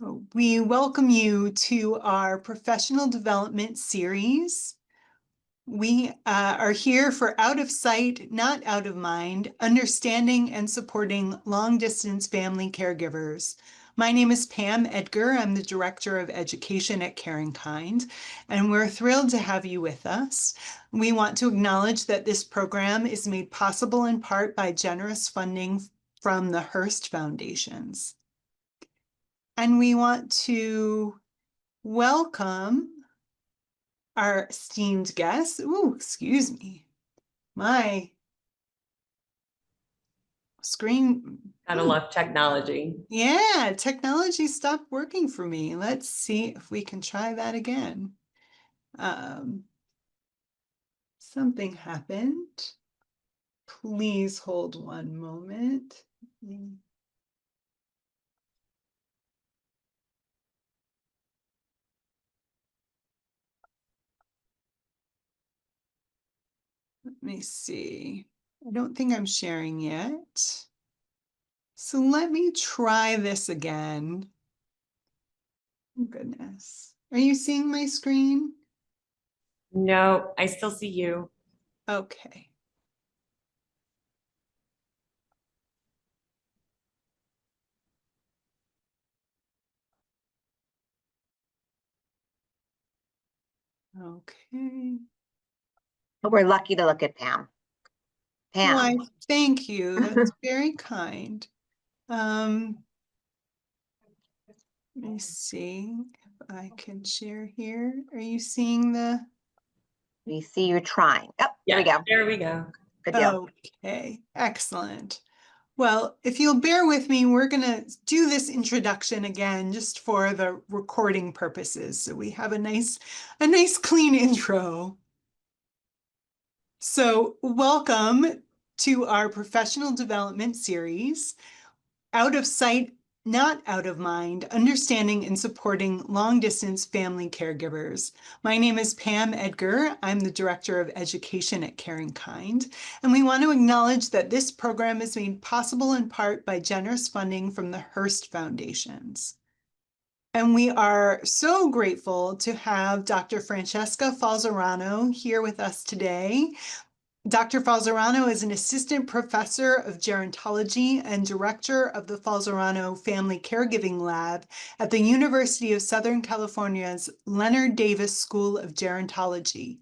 We welcome you to our professional development series. We are here for Out of Sight, Not Out of Mind, understanding and supporting long-distance family caregivers. My name is Pam Edgar. I'm the Director of Education at CaringKind, and we're thrilled to have you with us. We want to acknowledge that this program is made possible in part by generous funding from the Hearst Foundations. And we want to welcome our esteemed guests. Ooh, excuse me. My screen. Gotta love technology. Yeah, technology stopped working for me. Let's see if we can try that again. Something happened. Please hold one moment. Let me see. I don't think I'm sharing yet. So let me try this again. Oh, goodness. Are you seeing my screen? No, I still see you. Okay. Okay. We're lucky to look at Pam. Why, thank you. That's very kind. Let me see if I can share here. Are you seeing the? We see you trying. Oh, Yeah, there we go. there we go. Good deal. Okay, excellent. Well, if you'll bear with me, we're going to do this introduction again just for the recording purposes. So we have a nice clean intro. So welcome to our professional development series, Out of Sight, Not Out of Mind, Understanding and Supporting Long-Distance Family Caregivers. My name is Pam Edgar. I'm the Director of Education at CaringKind, and we want to acknowledge that this program is made possible in part by generous funding from the Hearst Foundations. And we are so grateful to have Dr. Francesca Falzarano here with us today. Dr. Falzarano is an assistant professor of gerontology and director of the Falzarano Family Caregiving Lab at the University of Southern California's Leonard Davis School of Gerontology.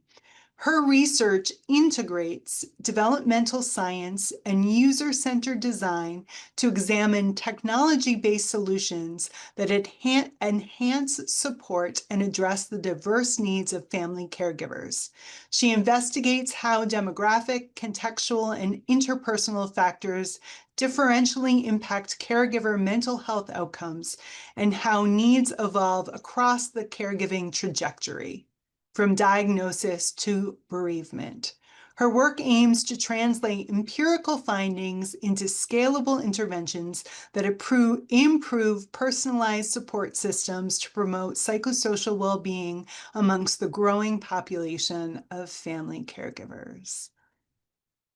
Her research integrates developmental science and user-centered design to examine technology-based solutions that enhance support and address the diverse needs of family caregivers. She investigates how demographic, contextual, and interpersonal factors differentially impact caregiver mental health outcomes and how needs evolve across the caregiving trajectory, from diagnosis to bereavement. Her work aims to translate empirical findings into scalable interventions that improve personalized support systems to promote psychosocial well-being amongst the growing population of family caregivers.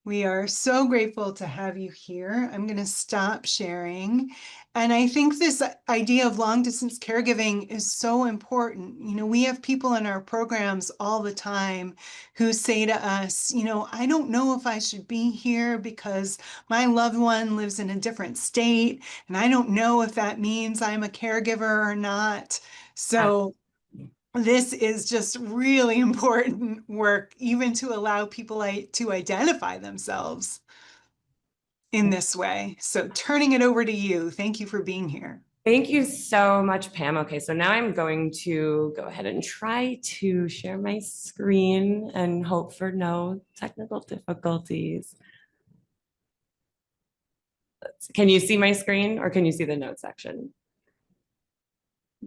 We are so grateful to have you here. I'm going to stop sharing. And I think this idea of long distance caregiving is so important. You know, we have people in our programs all the time who say to us, you know, I don't know if I should be here because my loved one lives in a different state, and I don't know if that means I'm a caregiver or not. So this is just really important work, even to allow people to identify themselves in this way. So turning it over to you. Thank you for being here. Thank you so much, Pam. Okay, so now I'm going to go ahead and try to share my screen and hope for no technical difficulties. Can you see my screen, or can you see the notes section?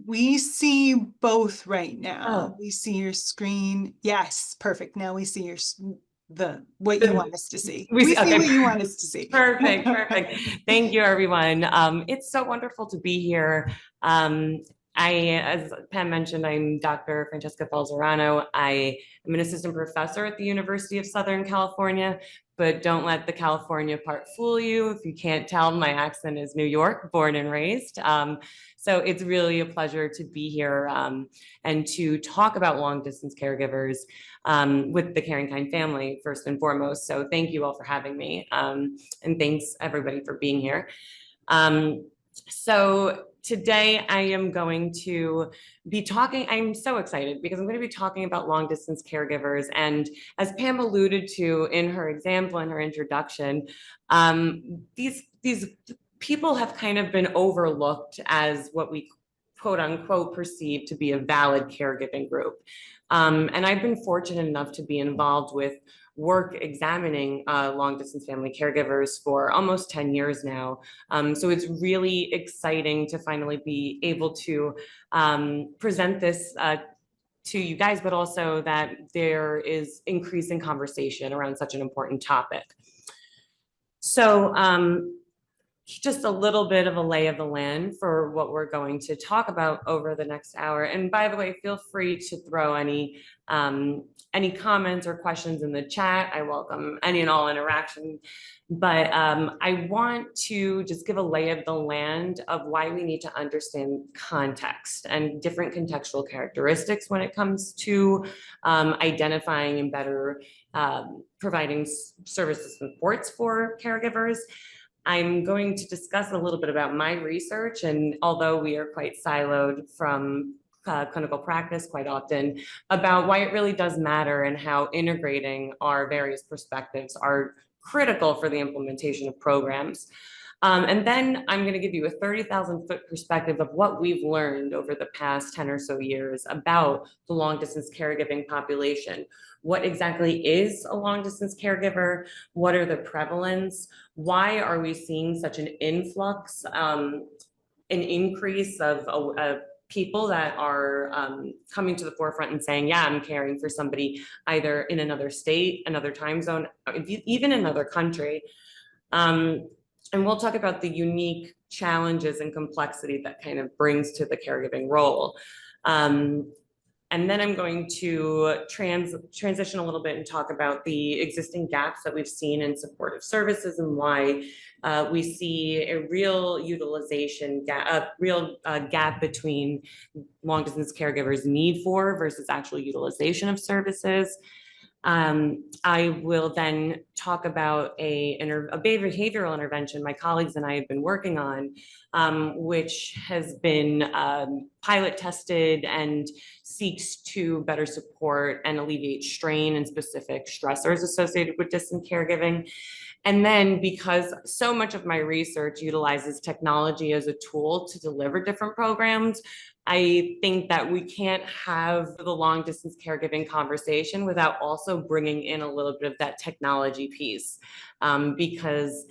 We see both right now. Oh. We see your screen. Yes, perfect. Now we see what you want us to see. We see what you want us to see. Perfect, perfect. Thank you, everyone. It's so wonderful to be here. As Pam mentioned, I'm Dr. Francesca Falzarano. I am an assistant professor at the University of Southern California, but don't let the California part fool you. If you can't tell, my accent is New York, born and raised. So it's really a pleasure to be here and to talk about long distance caregivers with the CaringKind family first and foremost. So thank you all for having me, and thanks everybody for being here. So today I am going to be talking, I'm so excited because I'm going to be talking about long distance caregivers. And as Pam alluded to in her example, in her introduction, these people have kind of been overlooked as what we quote unquote perceive to be a valid caregiving group. And I've been fortunate enough to be involved with work examining long distance family caregivers for almost 10 years now. So it's really exciting to finally be able to present this to you guys, but also that there is increasing conversation around such an important topic. So just a little bit of a lay of the land for what we're going to talk about over the next hour. And by the way, feel free to throw any comments or questions in the chat. I welcome any and all interaction. But I want to just give a lay of the land of why we need to understand context and different contextual characteristics when it comes to identifying and better providing services and supports for caregivers. I'm going to discuss a little bit about my research, and although we are quite siloed from clinical practice quite often, about why it really does matter and how integrating our various perspectives are critical for the implementation of programs. And then I'm going to give you a 30,000-foot perspective of what we've learned over the past 10 or so years about the long distance caregiving population. What exactly is a long distance caregiver? What are the prevalence? Why are we seeing such an influx, an increase of people that are coming to the forefront and saying, yeah, I'm caring for somebody either in another state, another time zone, even another country. And we'll talk about the unique challenges and complexity that kind of brings to the caregiving role. And then I'm going to transition a little bit and talk about the existing gaps that we've seen in supportive services and why we see a real utilization gap, gap between long distance caregivers' need for versus actual utilization of services. I will then talk about a behavioral intervention my colleagues and I have been working on, which has been pilot tested and seeks to better support and alleviate strain and specific stressors associated with distant caregiving. And then, because so much of my research utilizes technology as a tool to deliver different programs, I think that we can't have the long distance caregiving conversation without also bringing in a little bit of that technology piece, because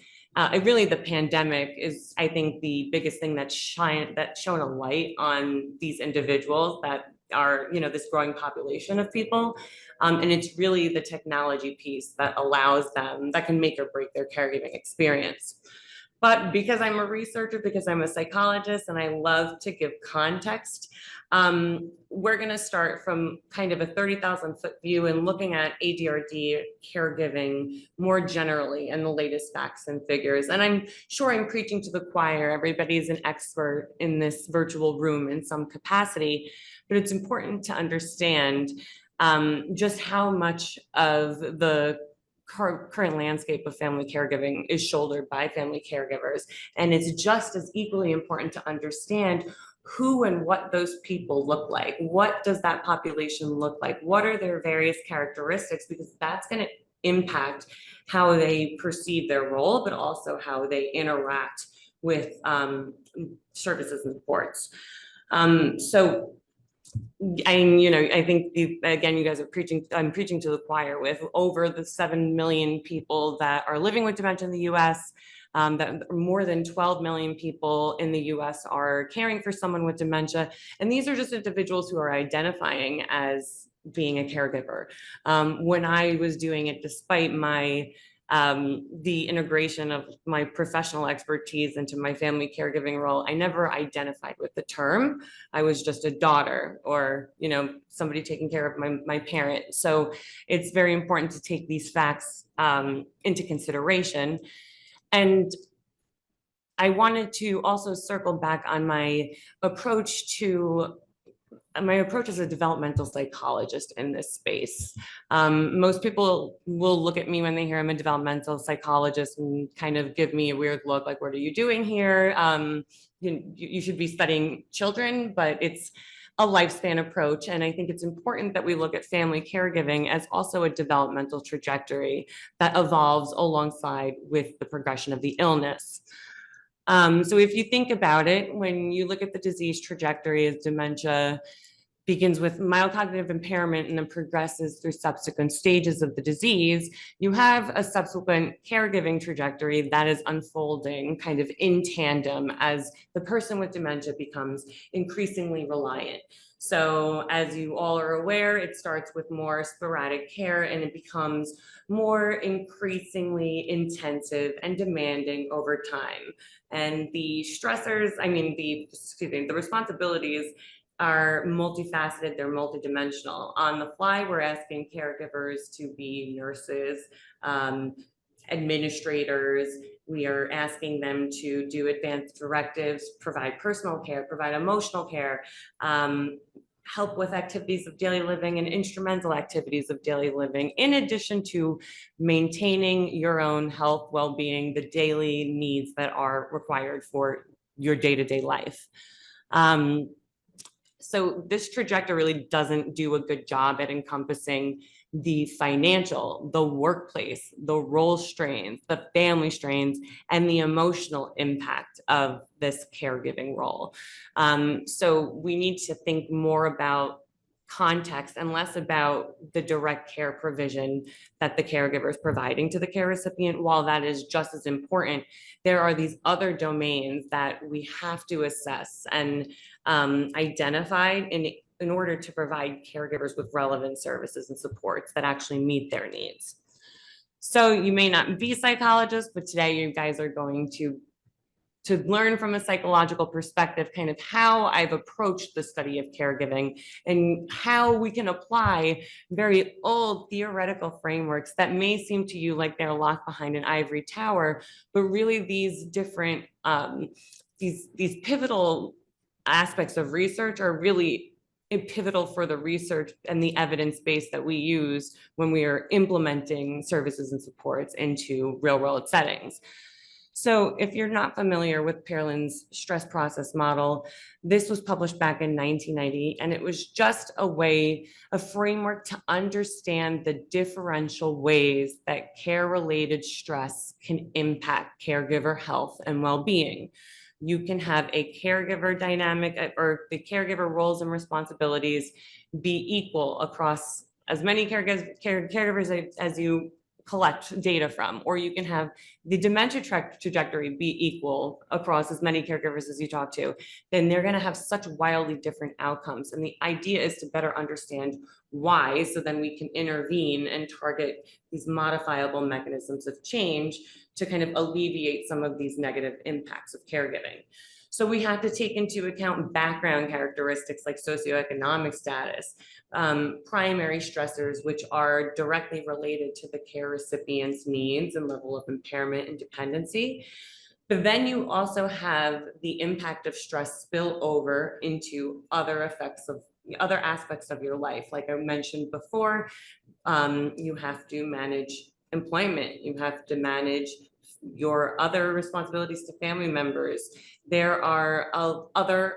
really the pandemic is, I think, the biggest thing that's shown a light on these individuals that are, this growing population of people. And it's really the technology piece that allows them, that can make or break their caregiving experience. But because I'm a researcher, because I'm a psychologist, and I love to give context, we're going to start from kind of a 30,000-foot view and looking at ADRD caregiving more generally and the latest facts and figures. And I'm sure I'm preaching to the choir. Everybody is an expert in this virtual room in some capacity, but it's important to understand just how much of the current landscape of family caregiving is shouldered by family caregivers. And it's just as equally important to understand who and what those people look like. What does that population look like? What are their various characteristics? Because that's going to impact how they perceive their role, but also how they interact with services and supports. I think again, you guys are I'm preaching to the choir with over the 7 million people that are living with dementia in the US, that more than 12 million people in the US are caring for someone with dementia. And these are just individuals who are identifying as being a caregiver. When I was doing it, despite my the integration of my professional expertise into my family caregiving role, I never identified with the term. I was just a daughter or, somebody taking care of my parent. So it's very important to take these facts into consideration. And I wanted to also circle back on my approach as a developmental psychologist in this space. Most people will look at me when they hear I'm a developmental psychologist and kind of give me a weird look, like, what are you doing here? You should be studying children, but it's a lifespan approach. And I think it's important that we look at family caregiving as also a developmental trajectory that evolves alongside with the progression of the illness. So if you think about it, when you look at the disease trajectory as dementia begins with mild cognitive impairment and then progresses through subsequent stages of the disease, you have a subsequent caregiving trajectory that is unfolding kind of in tandem as the person with dementia becomes increasingly reliant. So as you all are aware, it starts with more sporadic care and it becomes more increasingly intensive and demanding over time. And the stressors, the responsibilities are multifaceted, they're multidimensional. On the fly, we're asking caregivers to be nurses, administrators. We are asking them to do advanced directives, provide personal care, provide emotional care, help with activities of daily living and instrumental activities of daily living, in addition to maintaining your own health, well-being, the daily needs that are required for your day-to-day life. So this trajectory really doesn't do a good job at encompassing the financial, the workplace, the role strains, the family strains, and the emotional impact of this caregiving role. So we need to think more about context and less about the direct care provision that the caregiver is providing to the care recipient. While that is just as important, there are these other domains that we have to assess and identify in order to provide caregivers with relevant services and supports that actually meet their needs. So you may not be psychologists, but today you guys are going to learn from a psychological perspective kind of how I've approached the study of caregiving and how we can apply very old theoretical frameworks that may seem to you like they're locked behind an ivory tower, but really these different, these pivotal aspects of research are really pivotal for the research and the evidence base that we use when we are implementing services and supports into real world settings. So if you're not familiar with Perlin's stress process model, this was published back in 1990, and it was just a framework to understand the differential ways that care-related stress can impact caregiver health and well-being. You can have a caregiver dynamic, or the caregiver roles and responsibilities be equal across as many caregivers as you collect data from, or you can have the dementia trajectory be equal across as many caregivers as you talk to. Then they're going to have such wildly different outcomes. And the idea is to better understand why, so then we can intervene and target these modifiable mechanisms of change to kind of alleviate some of these negative impacts of caregiving. So we have to take into account background characteristics like socioeconomic status, primary stressors, which are directly related to the care recipient's needs and level of impairment and dependency. But then you also have the impact of stress spill over into other aspects of your life. Like I mentioned before, you have to manage employment, you have to manage your other responsibilities to family members. There are other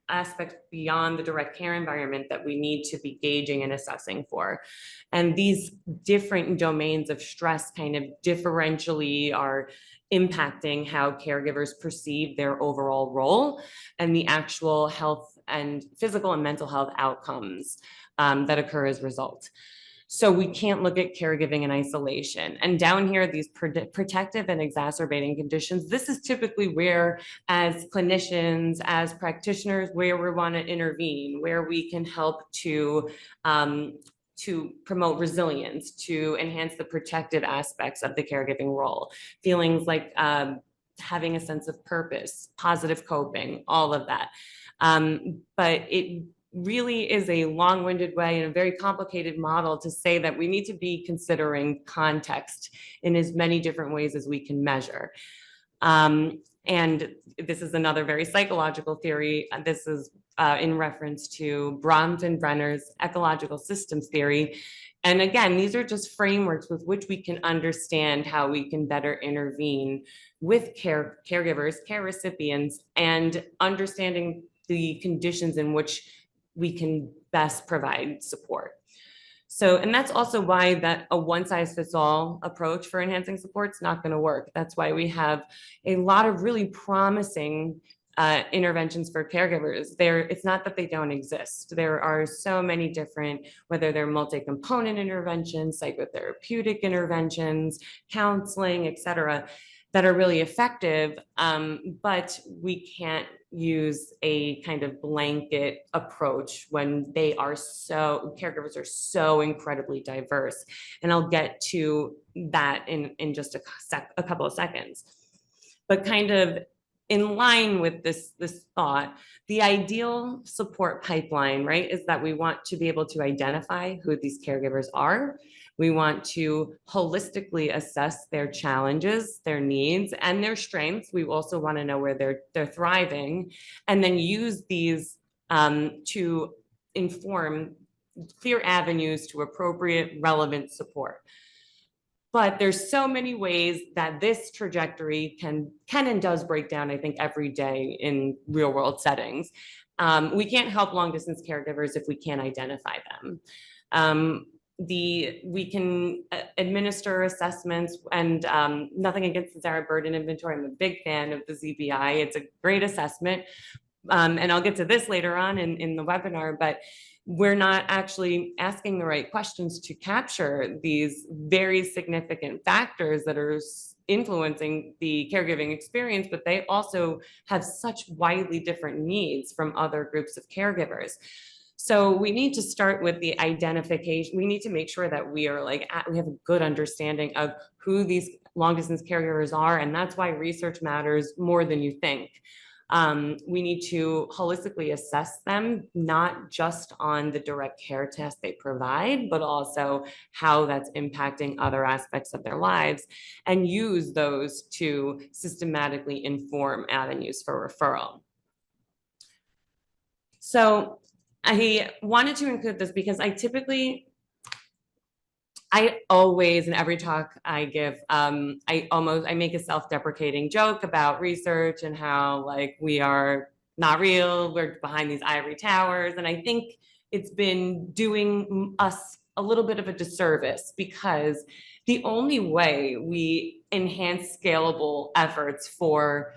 aspects beyond the direct care environment that we need to be gauging and assessing for. And these different domains of stress kind of differentially are impacting how caregivers perceive their overall role and the actual health and physical and mental health outcomes that occur as a result. So we can't look at caregiving in isolation. And down here, these protective and exacerbating conditions, this is typically where, as clinicians, as practitioners, where we want to intervene, where we can help to promote resilience, to enhance the protective aspects of the caregiving role. Feelings like having a sense of purpose, positive coping, all of that. But it really is a long-winded way and a very complicated model to say that we need to be considering context in as many different ways as we can measure. And this is another very psychological theory. This is in reference to Brahms and Brenner's ecological systems theory. And again, these are just frameworks with which we can understand how we can better intervene with caregivers, care recipients, and understanding the conditions in which we can best provide support. So, and that's also why that a one-size-fits-all approach for enhancing support is not going to work. That's why we have a lot of really promising interventions for caregivers. It's not that they don't exist. There are so many different, whether they're multi-component interventions, psychotherapeutic interventions, counseling, et cetera, that are really effective, but we can't use a kind of blanket approach when caregivers are so incredibly diverse. And I'll get to that in just a couple of seconds. But kind of in line with this thought, the ideal support pipeline, right, is that we want to be able to identify who these caregivers are. We want to holistically assess their challenges, their needs, and their strengths. We also want to know where they're thriving, and then use these to inform clear avenues to appropriate, relevant support. But there's so many ways that this trajectory can and does break down, I think, every day in real world settings. We can't help long distance caregivers if we can't identify them. We can administer assessments, and nothing against the Zara Burden Inventory. I'm a big fan of the ZBI. It's a great assessment. And I'll get to this later on in the webinar, but we're not actually asking the right questions to capture these very significant factors that are influencing the caregiving experience, but they also have such widely different needs from other groups of caregivers. So we need to start with the identification. We need to make sure that we are we have a good understanding of who these long distance caregivers are. And that's why research matters more than you think. We need to holistically assess them, not just on the direct care tasks they provide, but also how that's impacting other aspects of their lives, and use those to systematically inform avenues for referral. So I wanted to include this because I always, in every talk I give, I make a self-deprecating joke about research and how we are not real, we're behind these ivory towers. And I think it's been doing us a little bit of a disservice, because the only way we enhance scalable efforts for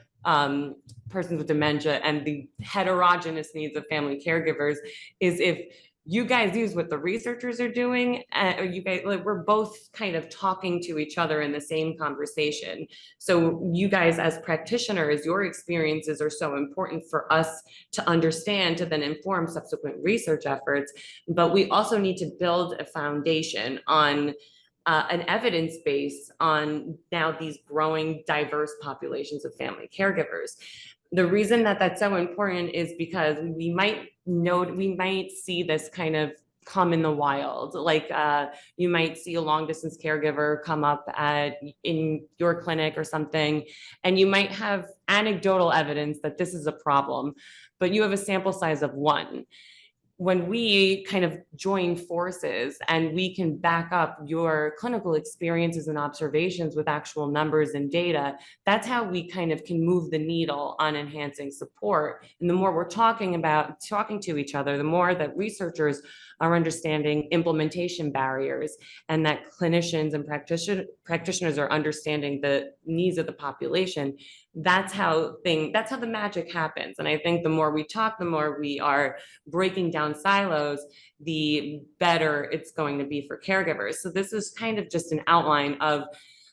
persons with dementia and the heterogeneous needs of family caregivers is if you guys use what the researchers are doing, you guys, we're both kind of talking to each other in the same conversation. So you guys as practitioners, your experiences are so important for us to understand, to then inform subsequent research efforts. But we also need to build a foundation on an evidence base on now these growing diverse populations of family caregivers. The reason that that's so important is because we might see this kind of come in the wild. You might see a long distance caregiver come up in your clinic or something, and you might have anecdotal evidence that this is a problem, but you have a sample size of 1. When we kind of join forces and we can back up your clinical experiences and observations with actual numbers and data, that's how we kind of can move the needle on enhancing support. And the more we're talking to each other, the more that researchers are understanding implementation barriers, and that clinicians and practitioners are understanding the needs of the population. That's how the magic happens. And I think the more we talk, the more we are breaking down silos, the better it's going to be for caregivers. So this is kind of just an outline of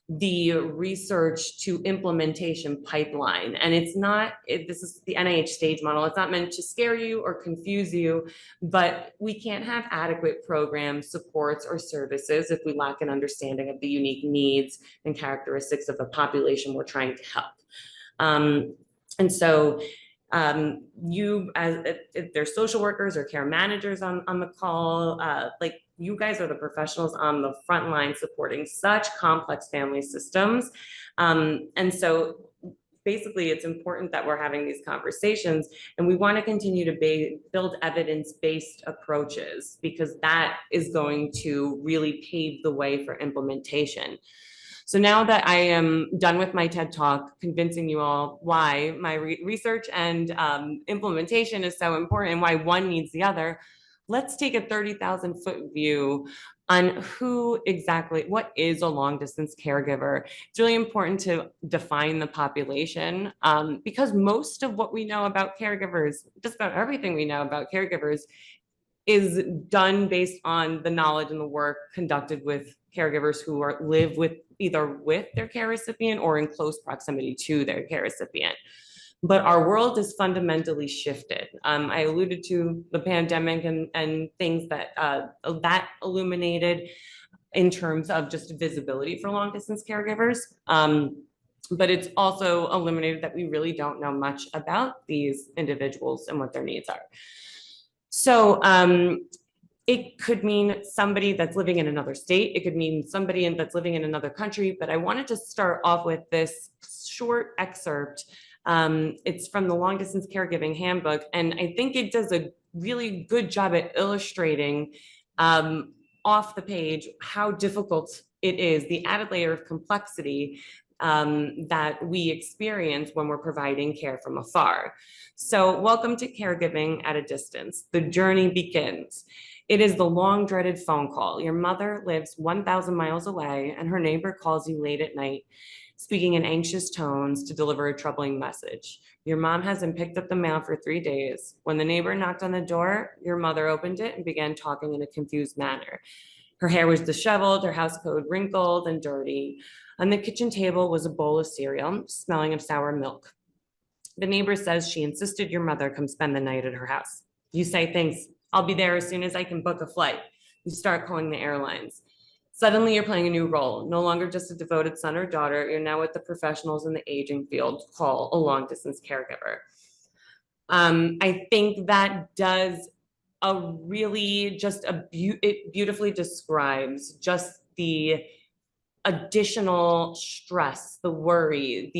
the research to implementation pipeline. And this is the NIH stage model. It's not meant to scare you or confuse you, but we can't have adequate programs, supports, or services if we lack an understanding of the unique needs and characteristics of the population we're trying to help. And so if there's social workers or care managers on the call, you guys are the professionals on the front line supporting such complex family systems. And so basically it's important that we're having these conversations, and we want to continue to build evidence-based approaches, because that is going to really pave the way for implementation. So now that I am done with my TED Talk, convincing you all why my research and implementation is so important and why one needs the other, let's take a 30,000 foot view on what is a long distance caregiver. It's really important to define the population, because most of what we know about caregivers, just about everything we know about caregivers, is done based on the knowledge and the work conducted with caregivers who live with either with their care recipient or in close proximity to their care recipient. But our world is fundamentally shifted. I alluded to the pandemic and things that illuminated in terms of just visibility for long distance caregivers. But it's also illuminated that we really don't know much about these individuals and what their needs are. So it could mean somebody that's living in another state. It could mean somebody that's living in another country. But I wanted to start off with this short excerpt. It's from the Long Distance Caregiving Handbook. And I think it does a really good job at illustrating off the page how difficult it is, the added layer of complexity that we experience when we're providing care from afar. So welcome to Caregiving at a Distance. The journey begins. It is the long dreaded phone call. Your mother lives 1,000 miles away and her neighbor calls you late at night, speaking in anxious tones to deliver a troubling message. Your mom hasn't picked up the mail for 3 days. When the neighbor knocked on the door, your mother opened it and began talking in a confused manner. Her hair was disheveled, her house coat wrinkled and dirty. On the kitchen table was a bowl of cereal, smelling of sour milk. The neighbor says she insisted your mother come spend the night at her house. You say, thanks, I'll be there as soon as I can book a flight. You start calling the airlines. Suddenly you're playing a new role, no longer just a devoted son or daughter. You're now what the professionals in the aging field call a long distance caregiver. I think that does it beautifully describes just the additional stress, the worry,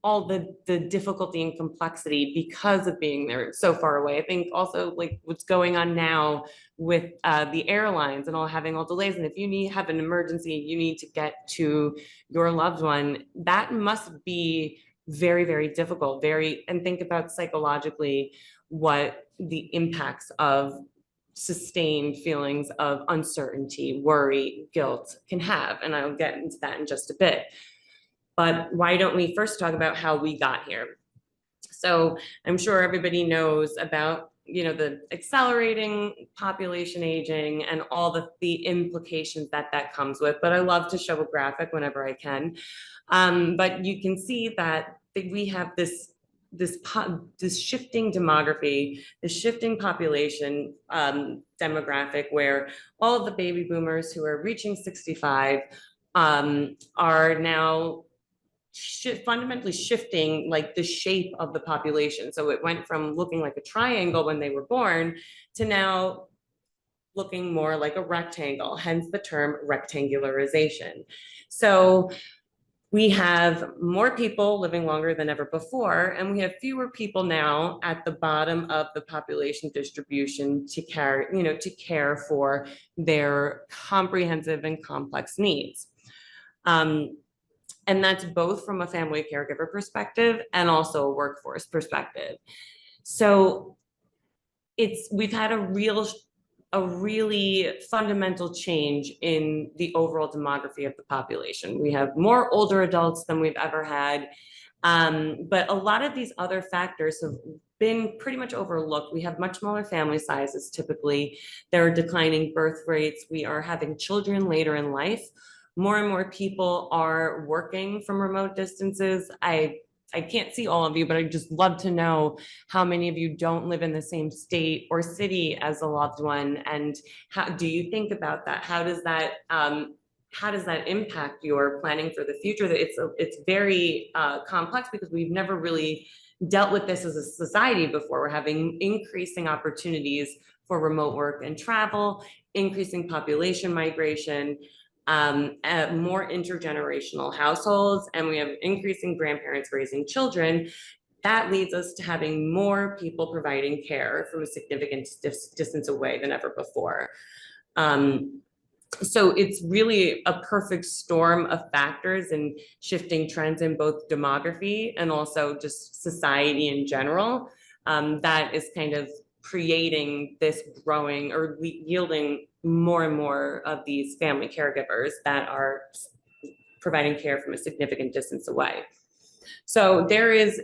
all the difficulty and complexity because of being there so far away. I think also like what's going on now with the airlines and having all delays. And if you have an emergency, you need to get to your loved one, that must be very, very difficult. And think about psychologically what the impacts of sustained feelings of uncertainty, worry, guilt can have. And I'll get into that in just a bit. But why don't we first talk about how we got here? So I'm sure everybody knows about, the accelerating population aging and all the implications that comes with, but I love to show a graphic whenever I can. But you can see that we have this shifting demography, this shifting population demographic, where all of the baby boomers who are reaching 65 are now fundamentally shifting like the shape of the population. So it went from looking like a triangle when they were born to now looking more like a rectangle, hence the term rectangularization. So we have more people living longer than ever before, and we have fewer people now at the bottom of the population distribution to care for their comprehensive and complex needs. And that's both from a family caregiver perspective and also a workforce perspective. So we've had a really fundamental change in the overall demography of the population. We have more older adults than we've ever had. But a lot of these other factors have been pretty much overlooked. We have much smaller family sizes typically. There are declining birth rates. We are having children later in life. More and more people are working from remote distances. I can't see all of you, but I'd just love to know how many of you don't live in the same state or city as a loved one, and how do you think about that? How does that impact your planning for the future? It's very complex because we've never really dealt with this as a society before. We're having increasing opportunities for remote work and travel, increasing population migration. more intergenerational households, and we have increasing grandparents raising children. That leads us to having more people providing care from a significant distance away than ever before. So it's really a perfect storm of factors and shifting trends in both demography and also just society in general, that is kind of creating this growing or yielding more and more of these family caregivers that are providing care from a significant distance away. So there is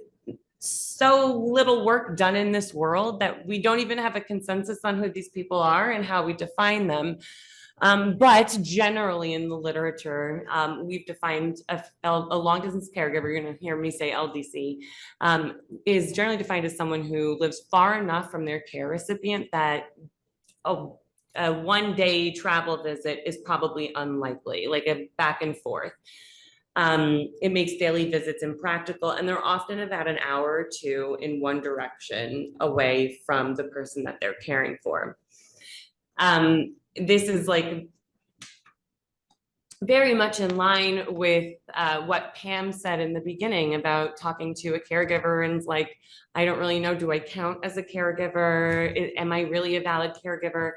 so little work done in this world that we don't even have a consensus on who these people are and how we define them. But generally in the literature, we've defined a long distance caregiver, you're going to hear me say LDC, is generally defined as someone who lives far enough from their care recipient that a one-day travel visit is probably unlikely, like a back and forth. It makes daily visits impractical, and they're often about an hour or two in one direction away from the person that they're caring for. This is like very much in line with what Pam said in the beginning about talking to a caregiver and like, I don't really know, do I count as a caregiver? Am I really a valid caregiver?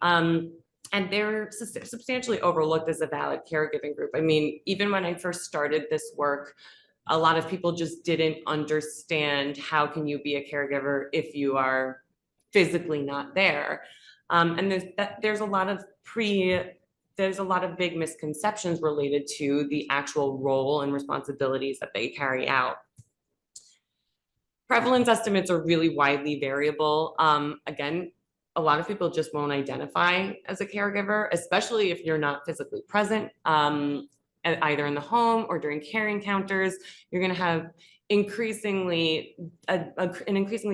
And they're substantially overlooked as a valid caregiving group. I mean, even when I first started this work, a lot of people just didn't understand how can you be a caregiver if you are physically not there. And there's a lot of big misconceptions related to the actual role and responsibilities that they carry out. Prevalence estimates are really widely variable. Again, a lot of people just won't identify as a caregiver, especially if you're not physically present, either in the home or during care encounters. You're going to have an increasingly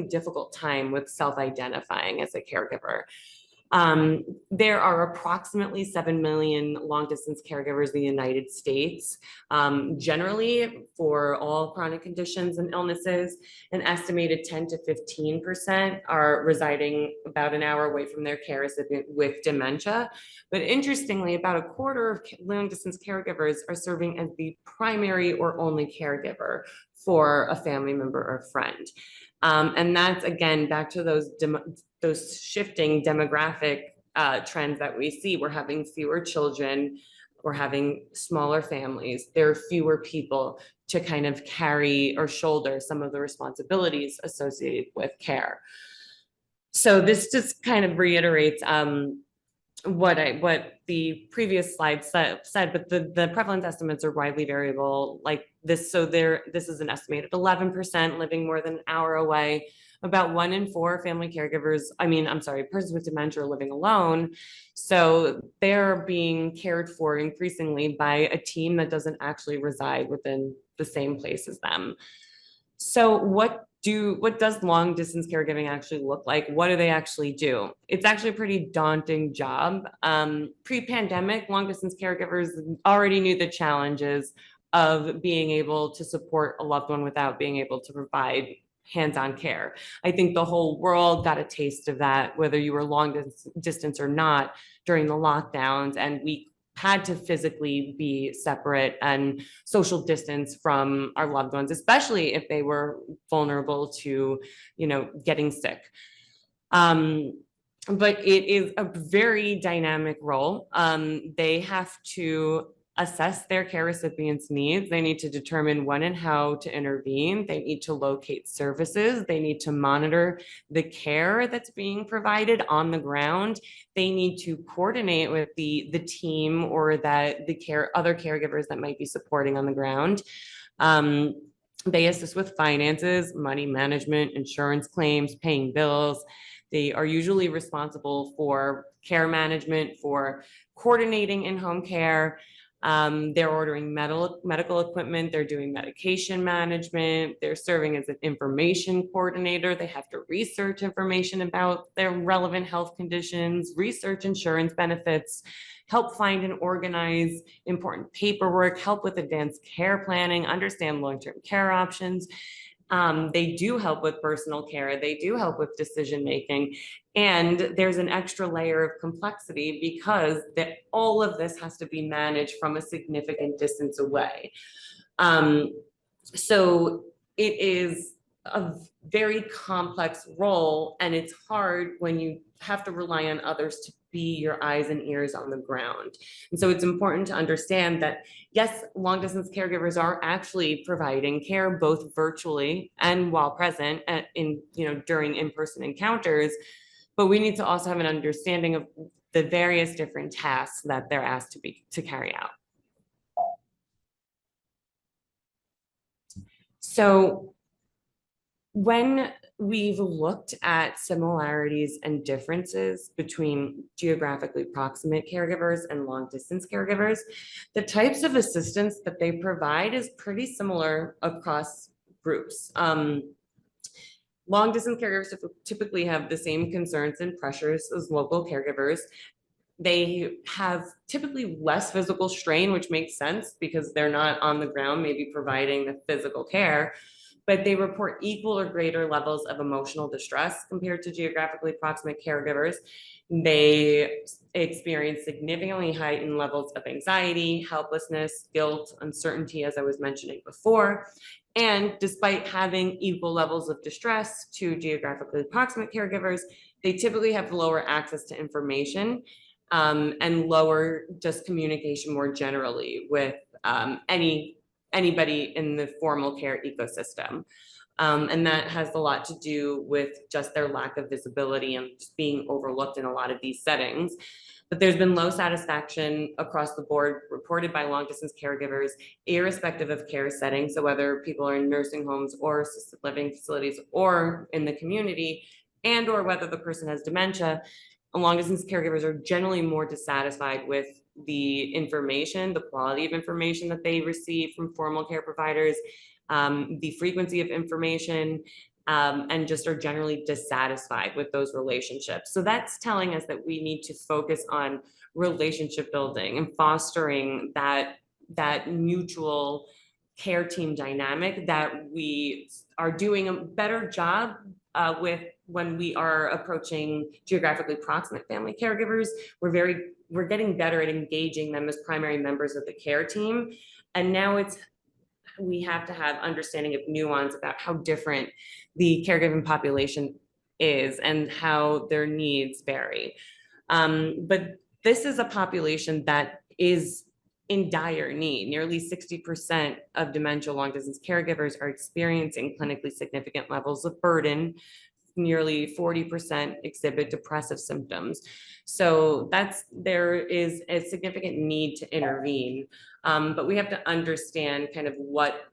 difficult time with self-identifying as a caregiver. There are approximately 7 million long-distance caregivers in the United States. Generally, for all chronic conditions and illnesses, an estimated 10 to 15% are residing about an hour away from their care recipient with dementia. But interestingly, about a quarter of long-distance caregivers are serving as the primary or only caregiver for a family member or friend. And that's, again, back to those shifting demographic trends that we see. We're having fewer children, we're having smaller families. There are fewer people to kind of carry or shoulder some of the responsibilities associated with care. So this just kind of reiterates what the previous slide said, but the prevalence estimates are widely variable like this. So this is an estimated 11% living more than an hour away. About 1 in 4 family caregivers, persons with dementia are living alone. So they're being cared for increasingly by a team that doesn't actually reside within the same place as them. So what does long distance caregiving actually look like? What do they actually do? It's actually a pretty daunting job. Pre-pandemic, long distance caregivers already knew the challenges of being able to support a loved one without being able to provide hands-on care. I think the whole world got a taste of that, whether you were long distance or not, during the lockdowns, and we had to physically be separate and social distance from our loved ones, especially if they were vulnerable to, getting sick. But it is a very dynamic role. They have to assess their care recipients' needs. They need to determine when and how to intervene. They need to locate services. They need to monitor the care that's being provided on the ground. They need to coordinate with the team or other caregivers that might be supporting on the ground. They assist with finances, money management, insurance claims, paying bills. They are usually responsible for care management, for coordinating in-home care. They're ordering medical equipment, they're doing medication management, they're serving as an information coordinator. They have to research information about their relevant health conditions, research insurance benefits, help find and organize important paperwork, help with advanced care planning, understand long-term care options. They do help with personal care. They do help with decision-making. And there's an extra layer of complexity because all of this has to be managed from a significant distance away. So it is a very complex role, and it's hard when you have to rely on others to be your eyes and ears on the ground. And so it's important to understand that, yes, long distance caregivers are actually providing care both virtually and while present during in-person encounters, but we need to also have an understanding of the various different tasks that they're asked to carry out. So when we've looked at similarities and differences between geographically proximate caregivers and long distance caregivers, the types of assistance that they provide is pretty similar across groups. Long distance caregivers typically have the same concerns and pressures as local caregivers. They have typically less physical strain, which makes sense because they're not on the ground, maybe providing the physical care, but they report equal or greater levels of emotional distress compared to geographically proximate caregivers. They experience significantly heightened levels of anxiety, helplessness, guilt, uncertainty, as I was mentioning before. And despite having equal levels of distress to geographically proximate caregivers, they typically have lower access to information and lower just communication more generally with anybody in the formal care ecosystem. And that has a lot to do with just their lack of visibility and just being overlooked in a lot of these settings. But there's been low satisfaction across the board reported by long distance caregivers, irrespective of care settings. So whether people are in nursing homes or assisted living facilities or in the community, and or whether the person has dementia, long distance caregivers are generally more dissatisfied with the information, the quality of information that they receive from formal care providers, the frequency of information, and just are generally dissatisfied with those relationships. So that's telling us that we need to focus on relationship building and fostering that mutual care team dynamic that we are doing a better job with when we are approaching geographically proximate family caregivers. We're getting better at engaging them as primary members of the care team. And now we have to have understanding of nuance about how different the caregiving population is and how their needs vary. But this is a population that is in dire need. Nearly 60% of dementia long distance caregivers are experiencing clinically significant levels of burden. Nearly 40% exhibit depressive symptoms. So there is a significant need to intervene. But we have to understand kind of what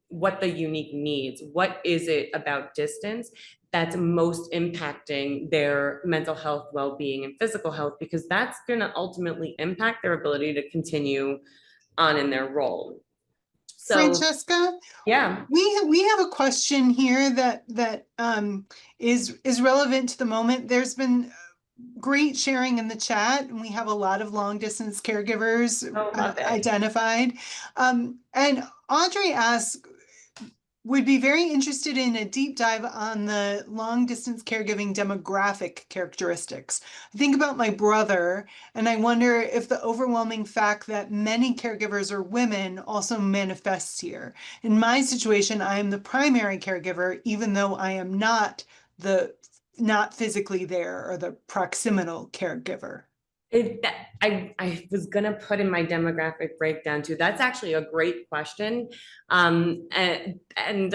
the unique needs, what is it about distance that's most impacting their mental health, well-being, and physical health, because that's going to ultimately impact their ability to continue on in their role. So, Francesca, yeah, we have a question here that is relevant to the moment. There's been great sharing in the chat, and we have a lot of long distance caregivers identified. And Audrey asks, would be very interested in a deep dive on the long distance caregiving demographic characteristics. I think about my brother, and I wonder if the overwhelming fact that many caregivers are women also manifests here. In my situation, I am the primary caregiver, even though I am not physically there or the proximal caregiver. I was gonna put in my demographic breakdown too. That's actually a great question. And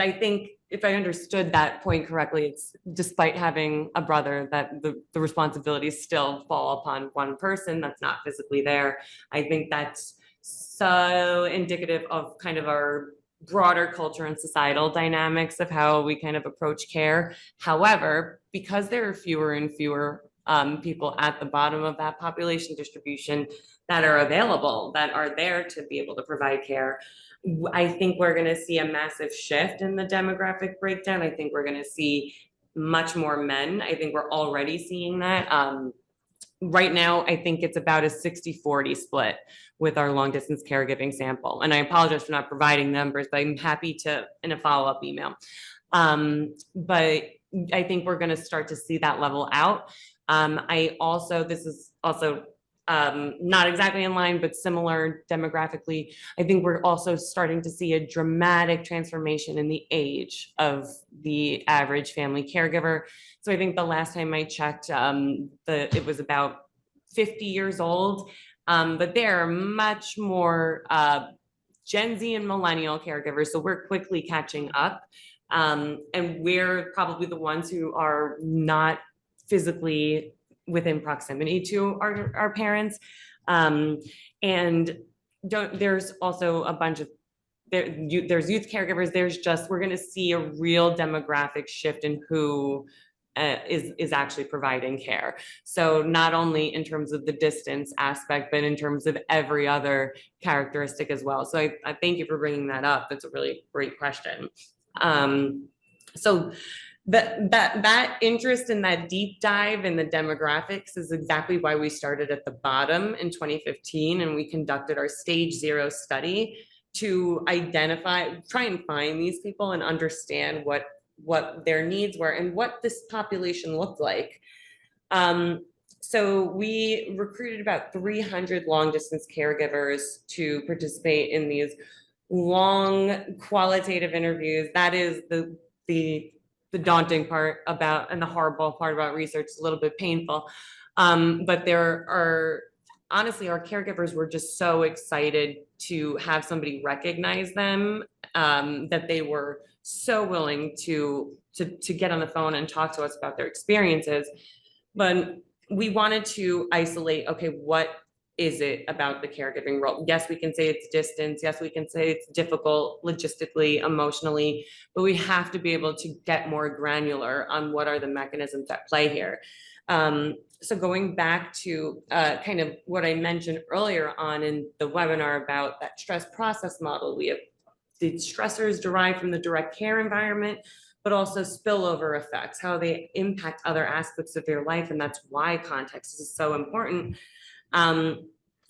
I think if I understood that point correctly, it's despite having a brother that the responsibilities still fall upon one person that's not physically there. I think that's so indicative of kind of our broader culture and societal dynamics of how we kind of approach care. However, because there are fewer and fewer people at the bottom of that population distribution that are available, that are there to be able to provide care, I think we're going to see a massive shift in the demographic breakdown. I think we're going to see much more men. I think we're already seeing that. Right now, I think it's about a 60-40 split with our long distance caregiving sample. And I apologize for not providing numbers, but I'm happy to in a follow-up email. But I think we're going to start to see that level out. This is also not exactly in line, but similar demographically. I think we're also starting to see a dramatic transformation in the age of the average family caregiver. So I think the last time I checked, it was about 50 years old, but there are much more Gen Z and millennial caregivers. So we're quickly catching up. And we're probably the ones who are not physically within proximity to our parents. And there's also a bunch of, there's youth caregivers. We're going to see a real demographic shift in who is actually providing care. So not only in terms of the distance aspect, but in terms of every other characteristic as well. So I thank you for bringing that up. That's a really great question. So that interest in that deep dive in the demographics is exactly why we started at the bottom in 2015, and we conducted our stage 0 study to try and find these people and understand what their needs were and what this population looked like. So we recruited about 300 long distance caregivers to participate in these long qualitative interviews. That is the daunting part about, and the horrible part about research. Is a little bit painful. But honestly, our caregivers were just so excited to have somebody recognize them, that they were so willing to get on the phone and talk to us about their experiences. But we wanted to isolate, okay, what is it about the caregiving role? Yes, we can say it's distance. Yes, we can say it's difficult logistically, emotionally, but we have to be able to get more granular on what are the mechanisms at play here. So going back to kind of what I mentioned earlier on in the webinar about that stress process model, we have the stressors derived from the direct care environment, but also spillover effects, how they impact other aspects of their life. And that's why context is so important.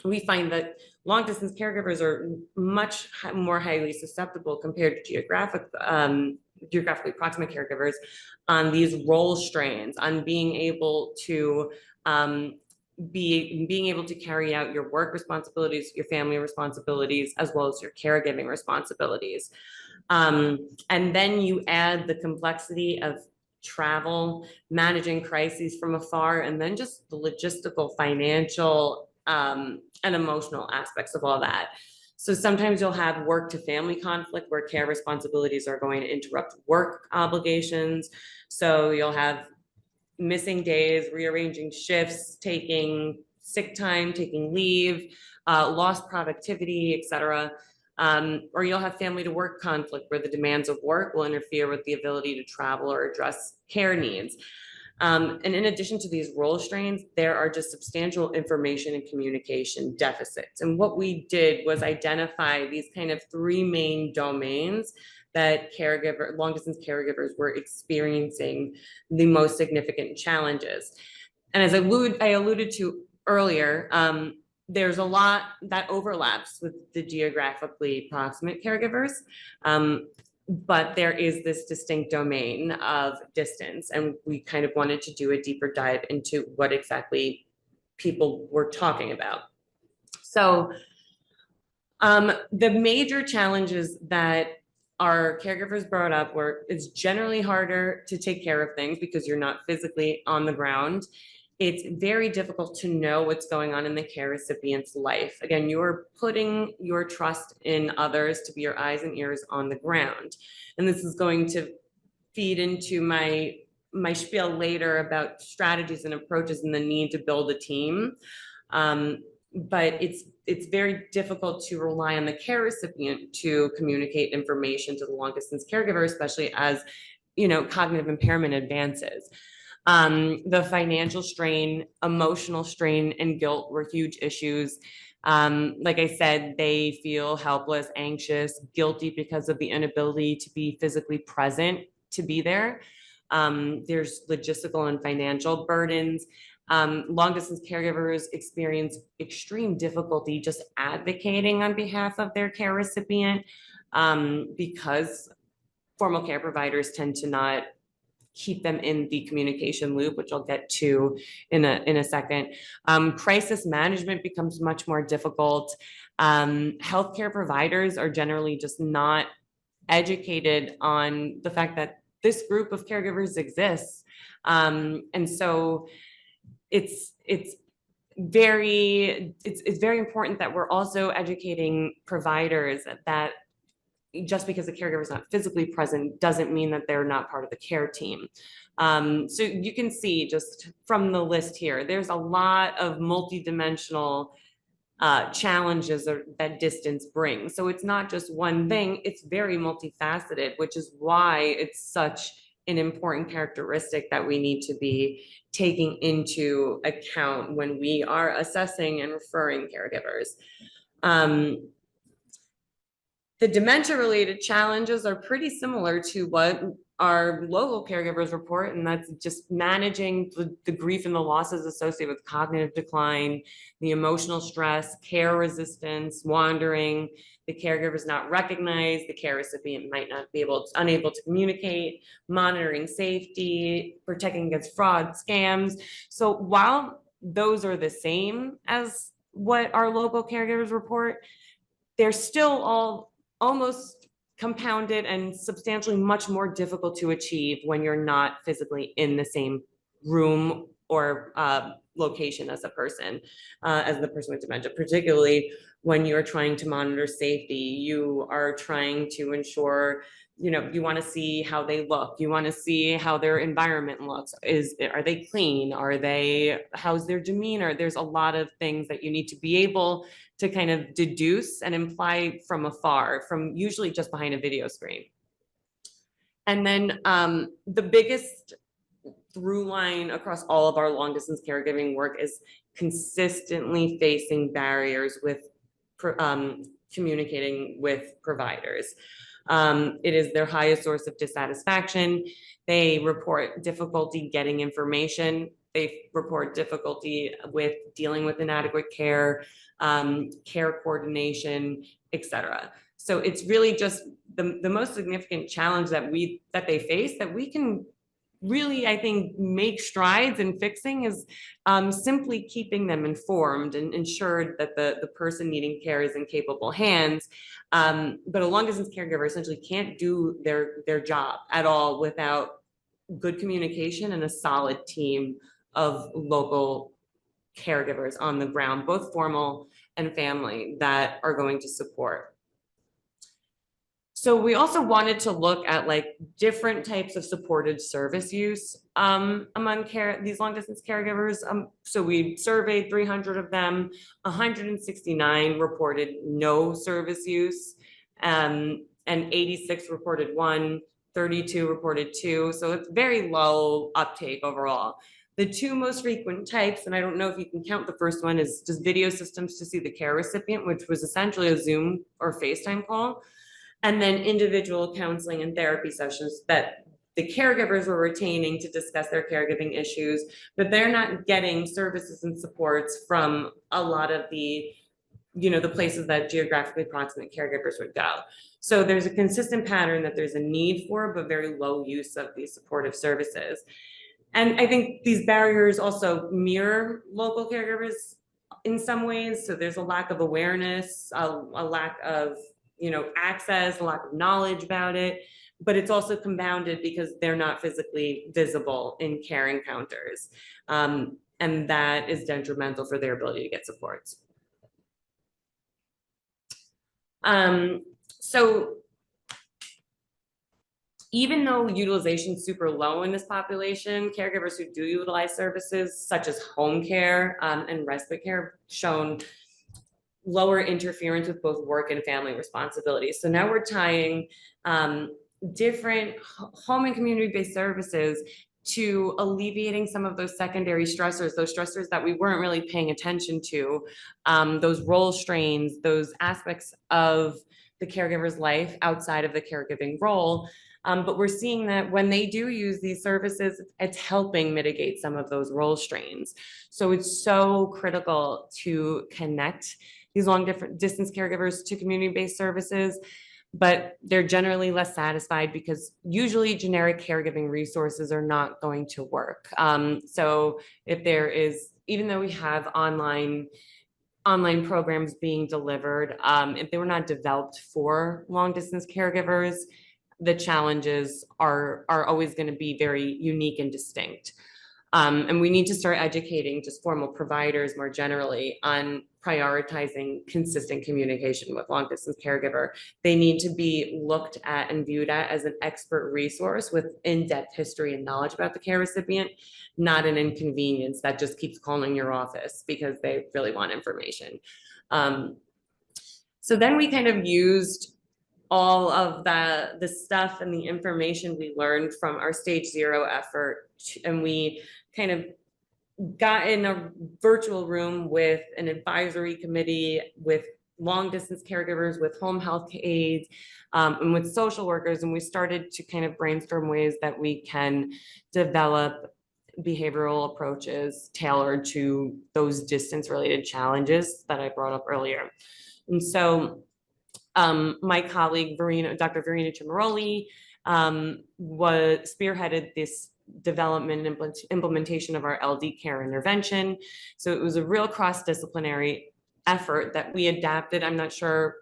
We find that long distance caregivers are much more highly susceptible compared to geographically proximate caregivers on these role strains, on being able to being able to carry out your work responsibilities, your family responsibilities, as well as your caregiving responsibilities. And then you add the complexity of travel, managing crises from afar, and then just the logistical, financial, and emotional aspects of all that. So sometimes you'll have work to family conflict where care responsibilities are going to interrupt work obligations. So you'll have missing days, rearranging shifts, taking sick time, taking leave, lost productivity, etc. Or you'll have family to work conflict where the demands of work will interfere with the ability to travel or address care needs. And in addition to these role strains, there are just substantial information and communication deficits. And what we did was identify these kind of 3 main domains that long distance caregivers were experiencing the most significant challenges. And as I alluded to earlier, there's a lot that overlaps with the geographically proximate caregivers. But there is this distinct domain of distance, and we kind of wanted to do a deeper dive into what exactly people were talking about. So the major challenges that our caregivers brought up were, it's generally harder to take care of things because you're not physically on the ground. It's very difficult to know what's going on in the care recipient's life. Again, you're putting your trust in others to be your eyes and ears on the ground. And this is going to feed into my spiel later about strategies and approaches and the need to build a team. But it's very difficult to rely on the care recipient to communicate information to the long distance caregiver, especially as, cognitive impairment advances. The financial strain, emotional strain, and guilt were huge issues. Like I said, they feel helpless, anxious, guilty because of the inability to be physically present, to be there. There's logistical and financial burdens. Long distance caregivers experience extreme difficulty just advocating on behalf of their care recipient, because formal care providers tend to not keep them in the communication loop, which I'll get to in a second. Crisis management becomes much more difficult. Healthcare providers are generally just not educated on the fact that this group of caregivers exists. And so it's very important that we're also educating providers that just because the caregiver is not physically present doesn't mean that they're not part of the care team. So you can see just from the list here, there's a lot of multidimensional challenges that distance brings. So it's not just one thing, it's very multifaceted, which is why it's such an important characteristic that we need to be taking into account when we are assessing and referring caregivers. The dementia-related challenges are pretty similar to what our local caregivers report, and that's just managing the grief and the losses associated with cognitive decline, the emotional stress, care resistance, wandering, the caregiver is not recognized, the care recipient might not be unable to communicate, monitoring safety, protecting against fraud, scams. So while those are the same as what our local caregivers report, they're still all almost compounded and substantially much more difficult to achieve when you're not physically in the same room or location as the person with dementia, particularly when you're trying to monitor safety. You are trying to ensure, you want to see how they look. You want to see how their environment looks. Are they clean? How's their demeanor? There's a lot of things that you need to be able to kind of deduce and imply from afar, from usually just behind a video screen. And then the biggest through line across all of our long distance caregiving work is consistently facing barriers with communicating with providers. It is their highest source of dissatisfaction. They report difficulty getting information. They report difficulty with dealing with inadequate care, care coordination, etc. So it's really just the most significant challenge that they face that we can really, I think, make strides in fixing is simply keeping them informed and ensured that the person needing care is in capable hands. But a long distance caregiver essentially can't do their job at all without good communication and a solid team of local caregivers on the ground, both formal and family, that are going to support. So we also wanted to look at different types of supported service use among these long distance caregivers. So we surveyed 300 of them, 169 reported no service use, and 86 reported 1, 32 reported 2. So it's very low uptake overall. The two most frequent types, and I don't know if you can count the first one, is just video systems to see the care recipient, which was essentially a Zoom or FaceTime call. And then individual counseling and therapy sessions that the caregivers were retaining to discuss their caregiving issues, but they're not getting services and supports from a lot of the places that geographically proximate caregivers would go. So there's a consistent pattern that there's a need for, but very low use of these supportive services. And I think these barriers also mirror local caregivers in some ways. So there's a lack of awareness, a lack of access, a lack of knowledge about it, but it's also compounded because they're not physically visible in care encounters. And that is detrimental for their ability to get supports. So even though utilization is super low in this population, caregivers who do utilize services such as home care and respite care shown lower interference with both work and family responsibilities. So now we're tying different home and community-based services to alleviating some of those secondary stressors, those stressors that we weren't really paying attention to, those role strains, those aspects of the caregiver's life outside of the caregiving role. But we're seeing that when they do use these services, it's helping mitigate some of those role strains. So it's so critical to connect these long distance caregivers to community-based services. but they're generally less satisfied because usually generic caregiving resources are not going to work. So if there is, even though we have online programs being delivered, if they were not developed for long distance caregivers, the challenges are always going to be very unique and distinct. And we need to start educating just formal providers more generally on prioritizing consistent communication with long distance caregiver. They need to be looked at and viewed at as an expert resource with in-depth history and knowledge about the care recipient, not an inconvenience that just keeps calling your office because they really want information. So then we kind of used all of the stuff and the information we learned from our stage 0 effort, and we kind of got in a virtual room with an advisory committee, with long distance caregivers, with home health aides, and with social workers, and we started to kind of brainstorm ways that we can develop behavioral approaches tailored to those distance related challenges that I brought up earlier. And so my colleague, Dr. Verena Cimaroli, spearheaded this development and implementation of our LD care intervention. So it was a real cross-disciplinary effort that we adapted. I'm not sure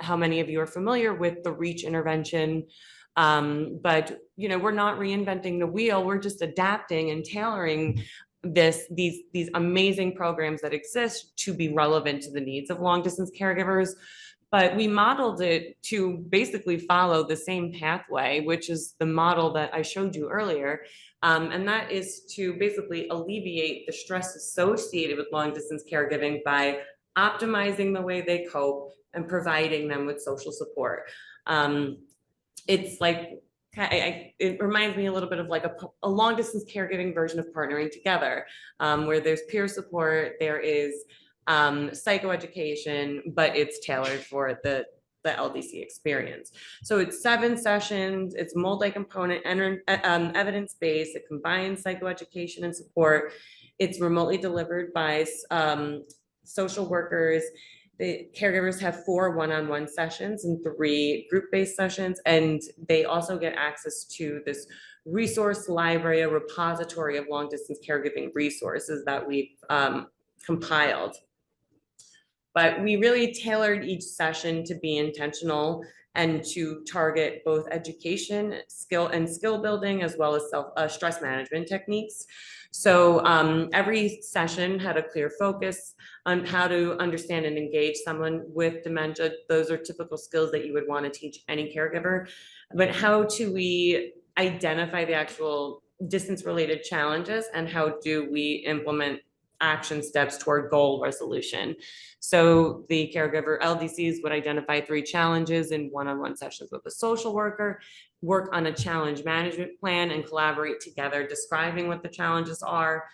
how many of you are familiar with the REACH intervention, but we're not reinventing the wheel. We're just adapting and tailoring these amazing programs that exist to be relevant to the needs of long distance caregivers. But we modeled it to basically follow the same pathway, which is the model that I showed you earlier. And that is to basically alleviate the stress associated with long distance caregiving by optimizing the way they cope and providing them with social support. It's like, it reminds me a little bit of like a long distance caregiving version of Partnering Together, where there's peer support, there is psychoeducation, but it's tailored for the LDC experience. So it's 7 sessions, it's multi-component, evidence-based, it combines psychoeducation and support. It's remotely delivered by social workers. The caregivers have 4 one-on-one sessions and 3 group-based sessions, and they also get access to this resource library, a repository of long-distance caregiving resources that we've compiled. But we really tailored each session to be intentional and to target both education, skill building, as well as stress management techniques. So every session had a clear focus on how to understand and engage someone with dementia. Those are typical skills that you would want to teach any caregiver. But how do we identify the actual distance-related challenges, and how do we implement action steps toward goal resolution? So the caregiver LDCs would identify 3 challenges in one-on-one sessions with a social worker, work on a challenge management plan, and collaborate together, describing what the challenges are,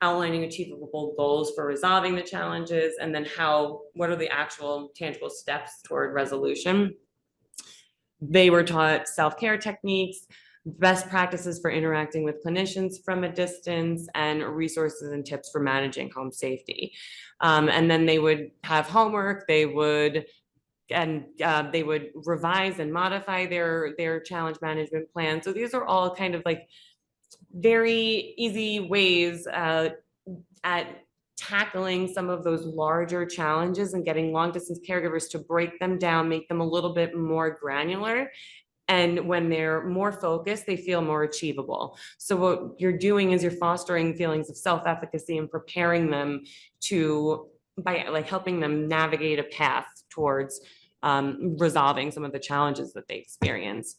outlining achievable goals for resolving the challenges, and then what are the actual tangible steps toward resolution. They were taught self-care techniques, best practices for interacting with clinicians from a distance, and resources and tips for managing home safety. And then they would have homework. They would revise and modify their challenge management plan. So these are all kind of like very easy ways at tackling some of those larger challenges and getting long distance caregivers to break them down, make them a little bit more granular. And when they're more focused, they feel more achievable. So what you're doing is you're fostering feelings of self-efficacy and preparing them by like helping them navigate a path towards resolving some of the challenges that they experience.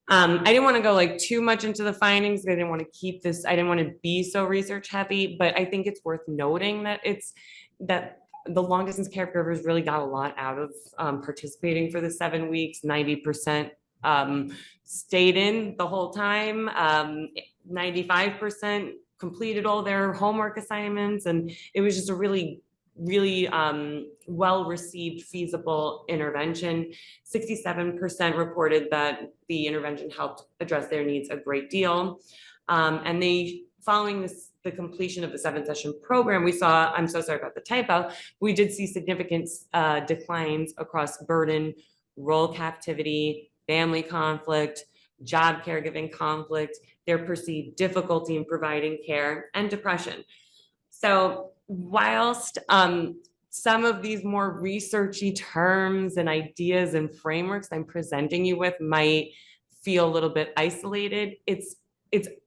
I didn't want to go like too much into the findings. I didn't want to be so research heavy, but I think it's worth noting that the long distance caregivers really got a lot out of participating for the 7 weeks. 90% stayed in the whole time. 95% completed all their homework assignments, and it was just a really well-received, feasible intervention. 67% reported that the intervention helped address their needs a great deal. And following the completion of the 7-session program, we saw, I'm so sorry about the typo, we did see significant declines across burden, role captivity, family conflict, job caregiving conflict, their perceived difficulty in providing care, and depression. So whilst some of these more researchy terms and ideas and frameworks I'm presenting you with might feel a little bit isolated, it's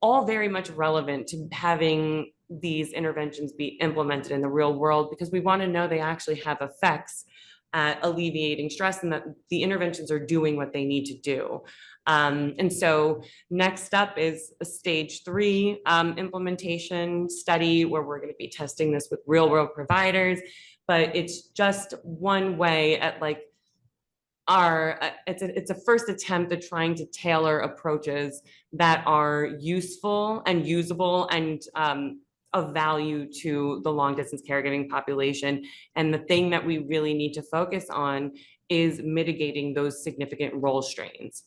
all very much relevant to having these interventions be implemented in the real world, because we want to know they actually have effects at alleviating stress and that the interventions are doing what they need to do. And so next up is a stage 3 implementation study where we're going to be testing this with real world providers, but it's just one way at like it's a first attempt at trying to tailor approaches that are useful and usable and of value to the long distance caregiving population. And the thing that we really need to focus on is mitigating those significant role strains.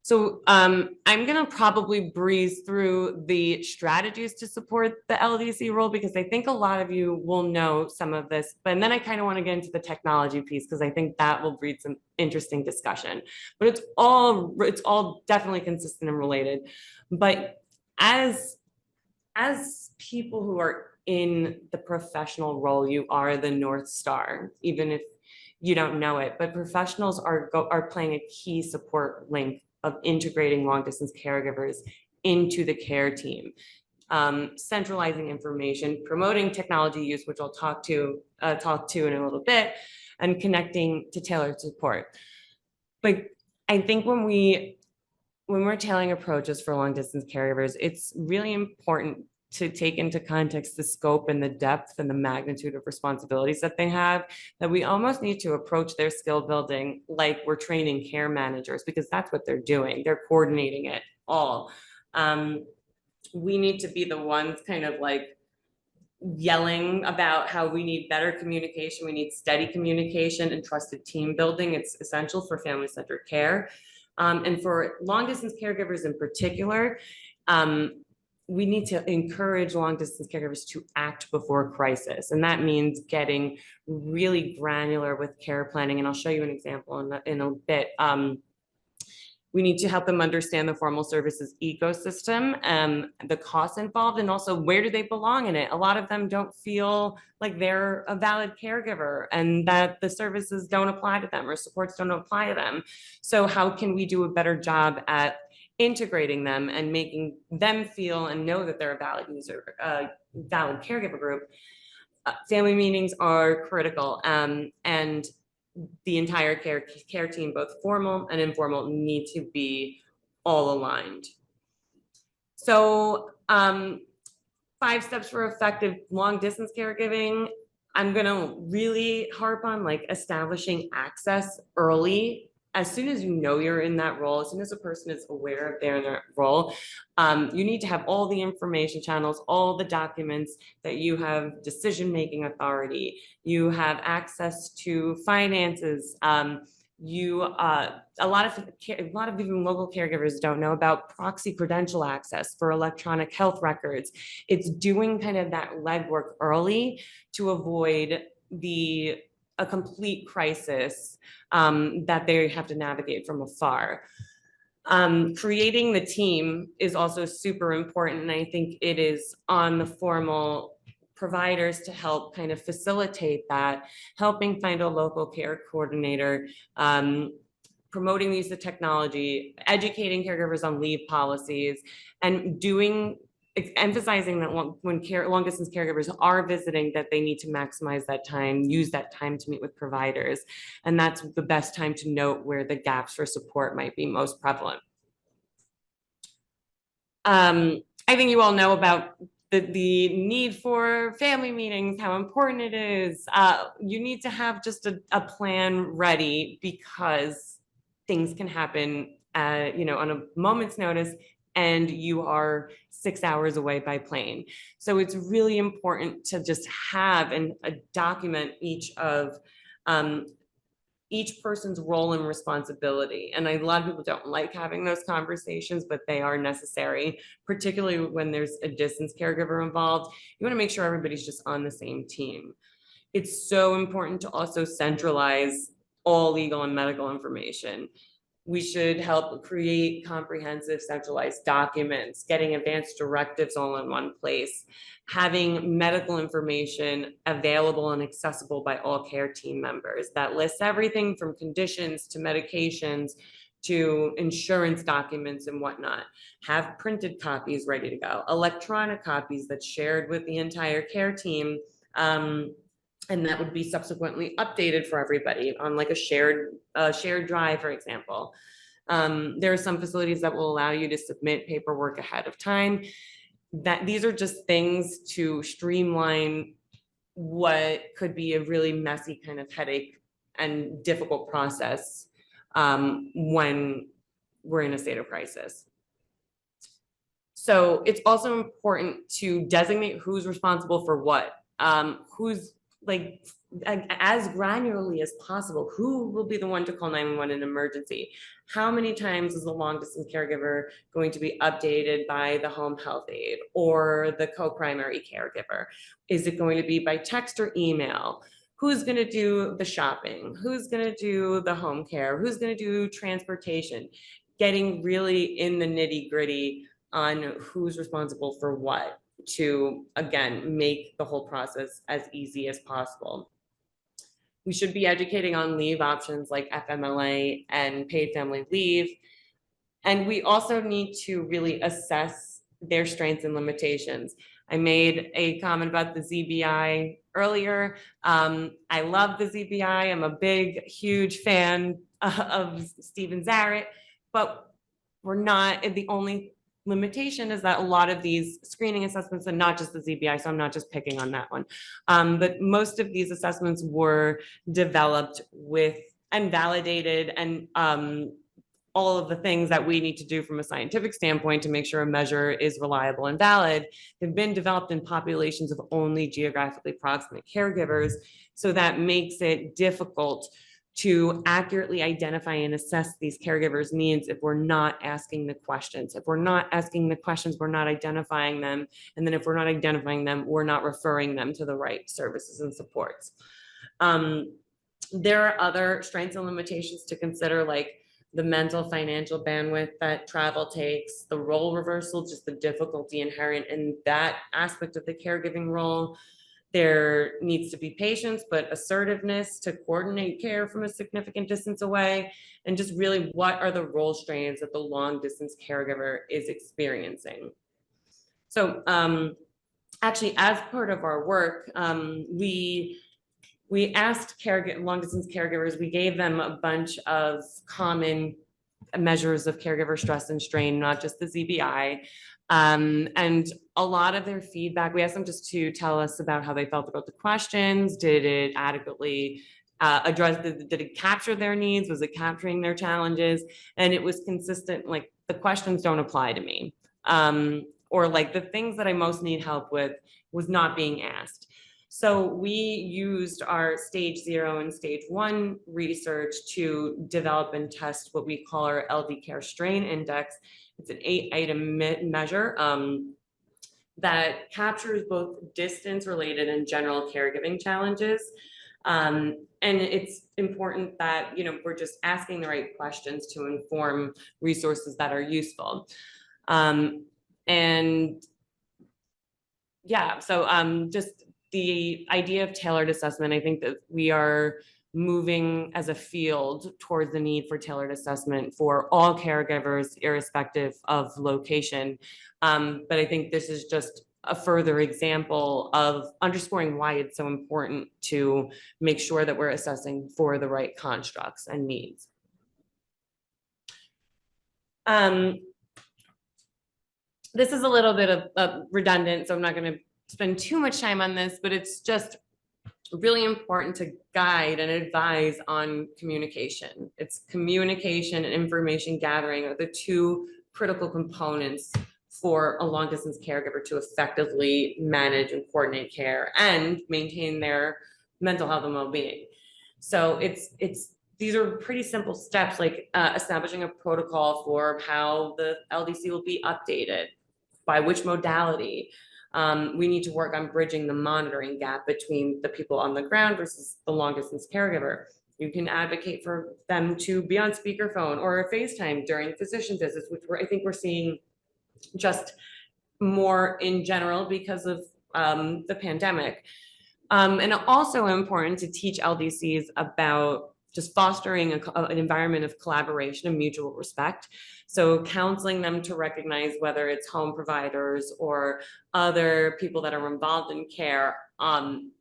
So I'm going to probably breeze through the strategies to support the LDC role, because I think a lot of you will know some of this, but then I kind of want to get into the technology piece because I think that will breed some interesting discussion. But it's all definitely consistent and related. But as people who are in the professional role, you are the North Star, even if you don't know it. But professionals are playing a key support link of integrating long distance caregivers into the care team, centralizing information, promoting technology use, which I'll talk to in a little bit, and connecting to tailored support. But I think when we're tailoring approaches for long distance caregivers, it's really important to take into context the scope and the depth and the magnitude of responsibilities that they have, that we almost need to approach their skill building like we're training care managers, because that's what they're doing. They're coordinating it all. We need to be the ones kind of like yelling about how we need better communication, we need steady communication and trusted team building. It's essential for family-centered care. And for long distance caregivers in particular, we need to encourage long distance caregivers to act before crisis. And that means getting really granular with care planning. And I'll show you an example in a bit. We need to help them understand the formal services ecosystem, the costs involved, and also where do they belong in it. A lot of them don't feel like they're a valid caregiver and that the services don't apply to them or supports don't apply to them. So how can we do a better job at integrating them and making them feel and know that they're a valid user, valid caregiver group? Family meetings are critical, and the entire care team, both formal and informal, need to be all aligned. So 5 steps for effective long distance caregiving. I'm gonna really harp on like establishing access early. As soon as you know you're in that role, as soon as a person is aware of their role, you need to have all the information channels, all the documents, that you have decision-making authority, you have access to finances. A lot of even local caregivers don't know about proxy credential access for electronic health records. It's doing kind of that legwork early to avoid a complete crisis that they have to navigate from afar. Creating the team is also super important, and I think it is on the formal providers to help kind of facilitate that, helping find a local care coordinator, promoting the use of technology, educating caregivers on leave policies, and emphasizing that when long distance caregivers are visiting, that they need to maximize that time, use that time to meet with providers. And that's the best time to note where the gaps for support might be most prevalent. I think you all know about the need for family meetings, how important it is. You need to have just a plan ready, because things can happen on a moment's notice, and you are 6 hours away by plane. So it's really important to just have and document each person's role and responsibility. And a lot of people don't like having those conversations, but they are necessary, particularly when there's a distance caregiver involved. You want to make sure everybody's just on the same team. It's so important to also centralize all legal and medical information. We should help create comprehensive centralized documents, getting advanced directives all in one place, having medical information available and accessible by all care team members that lists everything from conditions to medications to insurance documents and whatnot. Have printed copies ready to go, electronic copies that's shared with the entire care team, and that would be subsequently updated for everybody on like a shared drive, for example. There are some facilities that will allow you to submit paperwork ahead of time. That these are just things to streamline what could be a really messy kind of headache and difficult process when we're in a state of crisis. So it's also important to designate who's responsible for what, who's like as granularly as possible, who will be the one to call 911 in an emergency? How many times is the long distance caregiver going to be updated by the home health aide or the co-primary caregiver? Is it going to be by text or email? Who's going to do the shopping? Who's going to do the home care? Who's going to do transportation? Getting really in the nitty gritty on who's responsible for what to, again, make the whole process as easy as possible. We should be educating on leave options like FMLA and paid family leave. And we also need to really assess their strengths and limitations. I made a comment about the ZBI earlier. I love the ZBI. I'm a big, huge fan of Steven Zaret, but we're not, the only limitation is that a lot of these screening assessments, and not just the ZBI, so I'm not just picking on that one, but most of these assessments were developed with and validated and all of the things that we need to do from a scientific standpoint to make sure a measure is reliable and valid have been developed in populations of only geographically proximate caregivers. So that makes it difficult to accurately identify and assess these caregivers' needs if we're not asking the questions. If we're not asking the questions, we're not identifying them. And then if we're not identifying them, we're not referring them to the right services and supports. There are other strengths and limitations to consider, like the mental financial bandwidth that travel takes, the role reversal, just the difficulty inherent in that aspect of the caregiving role. There needs to be patience, but assertiveness to coordinate care from a significant distance away, and just really what are the role strains that the long distance caregiver is experiencing. So actually, as part of our work, we asked long distance caregivers, we gave them a bunch of common measures of caregiver stress and strain, not just the ZBI. And a lot of their feedback, we asked them just to tell us about how they felt about the questions. Did it adequately address, did it capture their needs? Was it capturing their challenges? And it was consistent, like the questions don't apply to me. Or like the things that I most need help with was not being asked. So we used our stage 0 and stage 1 research to develop and test what we call our LD Care Strain Index. It's an 8-item measure that captures both distance-related and general caregiving challenges. And it's important that, you know, we're just asking the right questions to inform resources that are useful. And yeah, so just the idea of tailored assessment, I think that we are moving as a field towards the need for tailored assessment for all caregivers, irrespective of location. But I think this is just a further example of underscoring why it's so important to make sure that we're assessing for the right constructs and needs. This is a little bit of redundant, so I'm not going to spend too much time on this, but it's just really important to guide and advise on communication. It's communication and information gathering are the two critical components for a long distance caregiver to effectively manage and coordinate care and maintain their mental health and well-being. So these are pretty simple steps, like establishing a protocol for how the LDC will be updated, by which modality. We need to work on bridging the monitoring gap between the people on the ground versus the long distance caregiver. You can advocate for them to be on speakerphone or FaceTime during physician visits, which I think we're seeing just more in general because of the pandemic. And also important to teach LDCs about just fostering an environment of collaboration and mutual respect. So counseling them to recognize whether it's home providers or other people that are involved in care on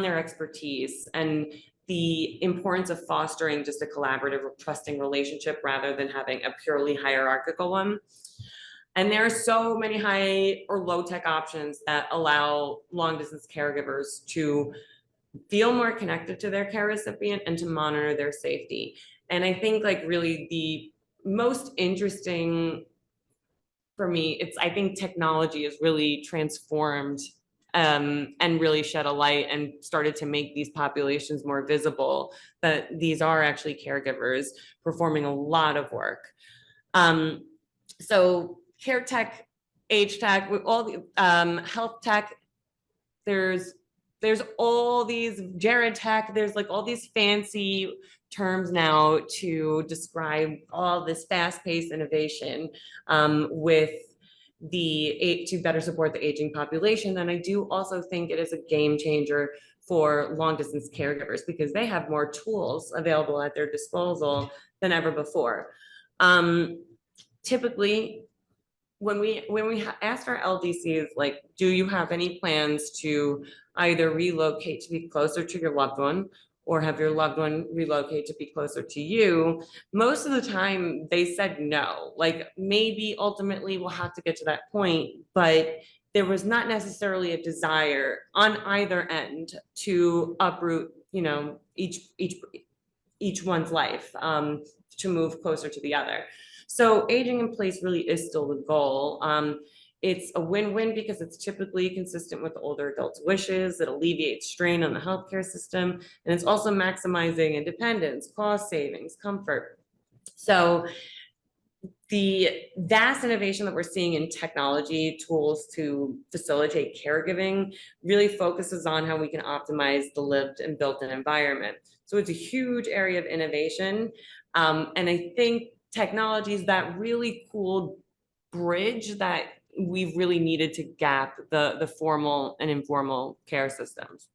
their expertise, and the importance of fostering just a collaborative, trusting relationship rather than having a purely hierarchical one. And there are so many high or low tech options that allow long distance caregivers to feel more connected to their care recipient and to monitor their safety. And I think like really the most interesting for me, I think technology has really transformed and really shed a light and started to make these populations more visible, that these are actually caregivers performing a lot of work. So care tech, age tech, with all the health tech, there's all these Jared tech, there's like all these fancy terms now to describe all this fast-paced innovation to better support the aging population. And I do also think it is a game changer for long distance caregivers because they have more tools available at their disposal than ever before. Typically, when we asked our LDCs, like, do you have any plans to either relocate to be closer to your loved one or have your loved one relocate to be closer to you, most of the time they said no. Like maybe ultimately we'll have to get to that point, but there was not necessarily a desire on either end to uproot, each one's life to move closer to the other. So aging in place really is still the goal. It's a win-win because it's typically consistent with older adults' wishes. It alleviates strain on the healthcare system, and it's also maximizing independence, cost savings, comfort. So the vast innovation that we're seeing in technology tools to facilitate caregiving really focuses on how we can optimize the lived and built-in environment. So it's a huge area of innovation. And I think technologies that really cool bridge that we've really needed to gap the formal and informal care systems.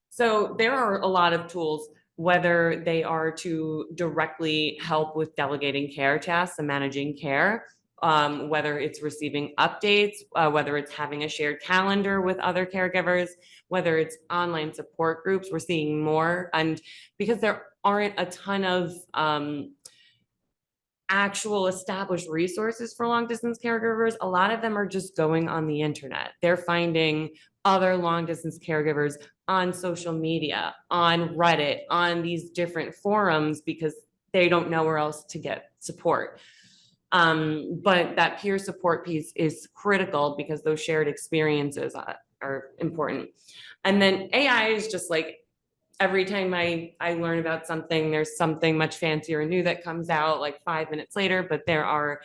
So there are a lot of tools, whether they are to directly help with delegating care tasks and managing care, whether it's receiving updates, whether it's having a shared calendar with other caregivers, whether it's online support groups, we're seeing more. And because there aren't a ton of actual established resources for long distance caregivers, a lot of them are just going on the internet. They're finding other long distance caregivers on social media, on Reddit, on these different forums because they don't know where else to get support. But that peer support piece is critical because those shared experiences are important. And then AI is just like, every time I learn about something, there's something much fancier and new that comes out like 5 minutes later, but there are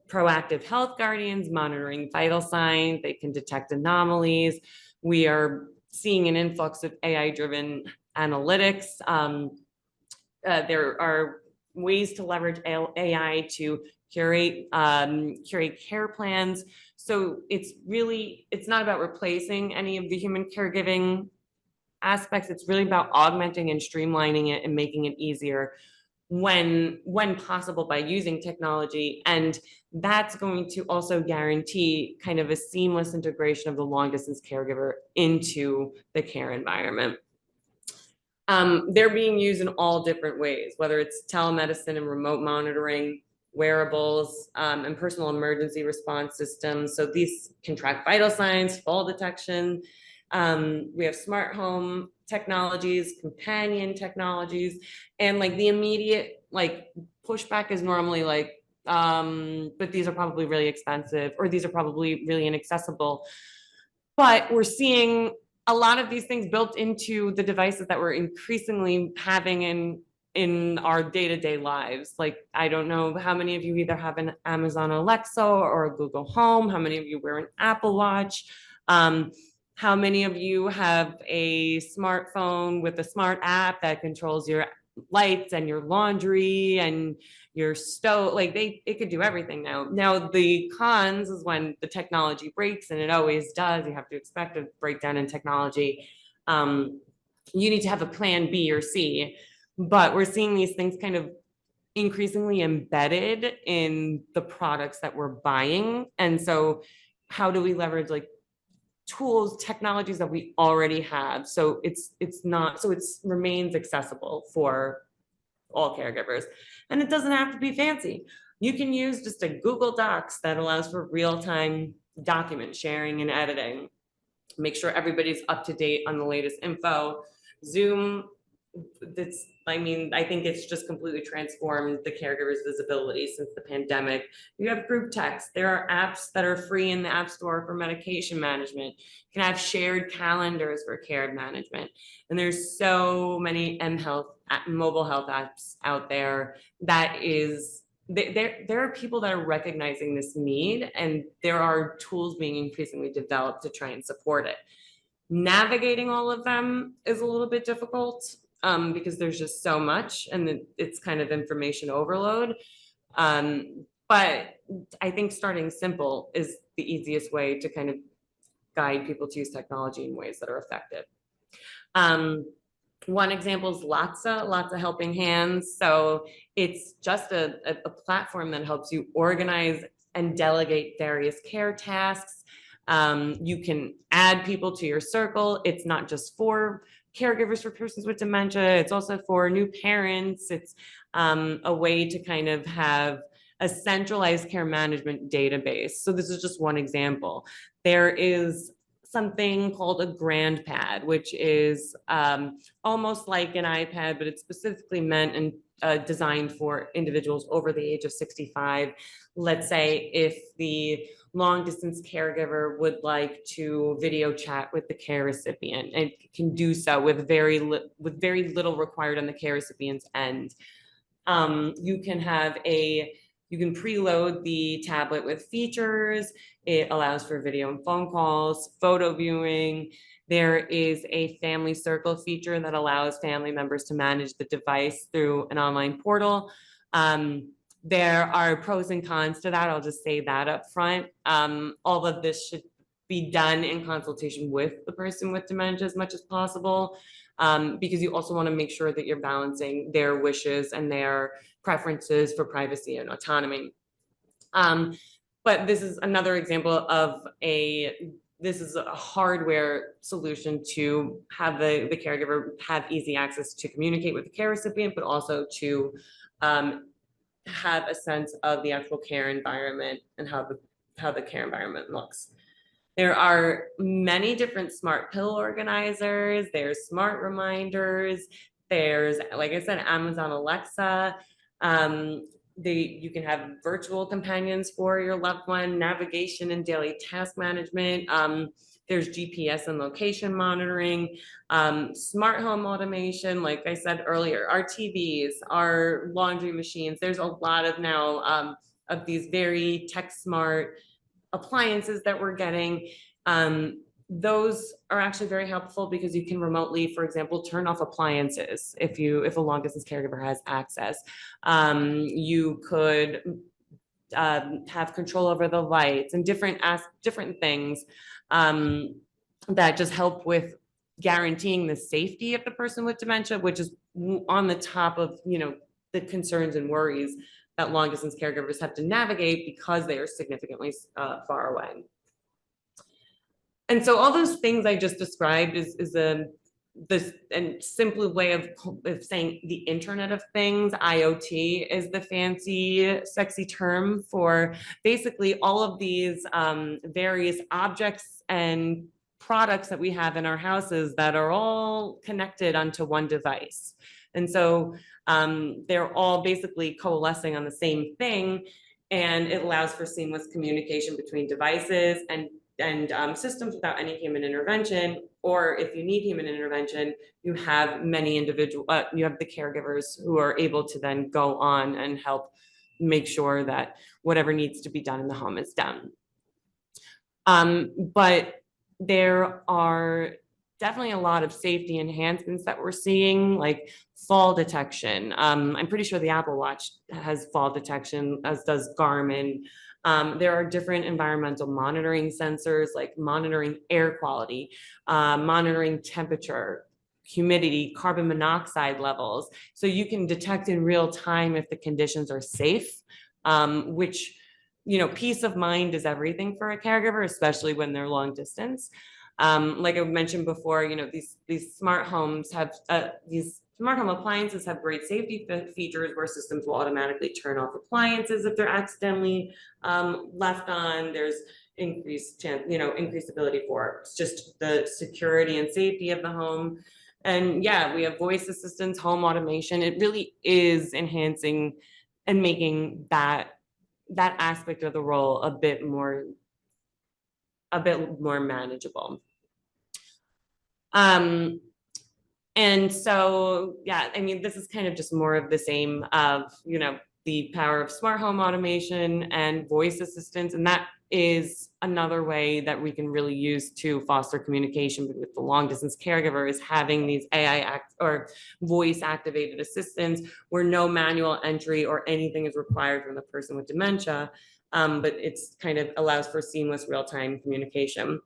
proactive health guardians monitoring vital signs. They can detect anomalies. We are seeing an influx of AI-driven analytics. There are ways to leverage AI to curate care plans. So it's not about replacing any of the human caregiving aspects. It's really about augmenting and streamlining it and making it easier when possible by using technology. And that's going to also guarantee kind of a seamless integration of the long distance caregiver into the care environment. They're being used in all different ways, whether it's telemedicine and remote monitoring, wearables, and personal emergency response systems. So these can track vital signs, fall detection. We have smart home technologies, companion technologies, and like the immediate pushback is normally but these are probably really expensive, or these are probably really inaccessible. But we're seeing a lot of these things built into the devices that we're increasingly having in our day-to-day lives. Like, I don't know how many of you either have an Amazon Alexa or a Google Home, how many of you wear an Apple Watch. How many of you have a smartphone with a smart app that controls your lights and your laundry and your stove? Like it could do everything now. Now the cons is when the technology breaks, and it always does. You have to expect a breakdown in technology. You need to have a plan B or C, but we're seeing these things kind of increasingly embedded in the products that we're buying. And so how do we leverage like tools, technologies that we already have, so it remains accessible for all caregivers, and it doesn't have to be fancy. You can use just a Google Docs that allows for real-time document sharing and editing. Make sure everybody's up to date on the latest info. Zoom, I think it's just completely transformed the caregivers' visibility since the pandemic. You have group text. There are apps that are free in the App Store for medication management. You can have shared calendars for care management. And there's so many mobile health apps out there there are people that are recognizing this need, and there are tools being increasingly developed to try and support it. Navigating all of them is a little bit difficult because there's just so much, and it's kind of information overload. But I think starting simple is the easiest way to kind of guide people to use technology in ways that are effective. One example is Lots of Helping Hands. So it's just a platform that helps you organize and delegate various care tasks. You can add people to your circle. It's not just for caregivers for persons with dementia. It's also for new parents. It's a way to kind of have a centralized care management database. So this is just one example. There is something called a Grand Pad, which is almost like an iPad, but it's specifically meant and designed for individuals over the age of 65. Let's say if the long distance caregiver would like to video chat with the care recipient, and can do so with very little required on the care recipient's end. You can preload the tablet with features. It allows for video and phone calls, photo viewing. There is a family circle feature that allows family members to manage the device through an online portal. There are pros and cons to that. I'll just say that up front. All of this should be done in consultation with the person with dementia as much as possible, because you also want to make sure that you're balancing their wishes and their preferences for privacy and autonomy. But this is another example of this is a hardware solution to have the caregiver have easy access to communicate with the care recipient, but also to have a sense of the actual care environment and how the care environment looks. There are many different smart pill organizers. There's smart reminders. There's, like I said, Amazon Alexa. You can have virtual companions for your loved one, navigation and daily task management. There's GPS and location monitoring, smart home automation, like I said earlier, our TVs, our laundry machines. There's a lot of now of these very tech smart appliances that we're getting. Those are actually very helpful because you can remotely, for example, turn off appliances if a long distance caregiver has access. You could have control over the lights and different things that just help with guaranteeing the safety of the person with dementia, which is on the top of the concerns and worries that long distance caregivers have to navigate because they are significantly far away. And so all those things I just described is this and simply way of saying the Internet of Things. IoT is the fancy, sexy term for basically all of these various objects and products that we have in our houses that are all connected onto one device. And so they're all basically coalescing on the same thing, and it allows for seamless communication between devices and systems without any human intervention. Or if you need human intervention, you have you have the caregivers who are able to then go on and help make sure that whatever needs to be done in the home is done. But there are definitely a lot of safety enhancements that we're seeing, like fall detection. I'm pretty sure the Apple Watch has fall detection, as does Garmin. There are different environmental monitoring sensors, like monitoring air quality, monitoring temperature, humidity, carbon monoxide levels. So you can detect in real time if the conditions are safe, which, peace of mind is everything for a caregiver, especially when they're long distance. Like I mentioned before, these smart homes have these smart home appliances have great safety features where systems will automatically turn off appliances if they're accidentally left on. There's increased ability for just the security and safety of the home. And yeah, we have voice assistants, home automation. It really is enhancing and making that aspect of the role a bit more manageable. And so, yeah, I mean, this is kind of just more of the same of, the power of smart home automation and voice assistants. And that is another way that we can really use to foster communication with the long distance caregiver, is having these or voice activated assistants where no manual entry or anything is required from the person with dementia. But it's kind of allows for seamless real-time communication.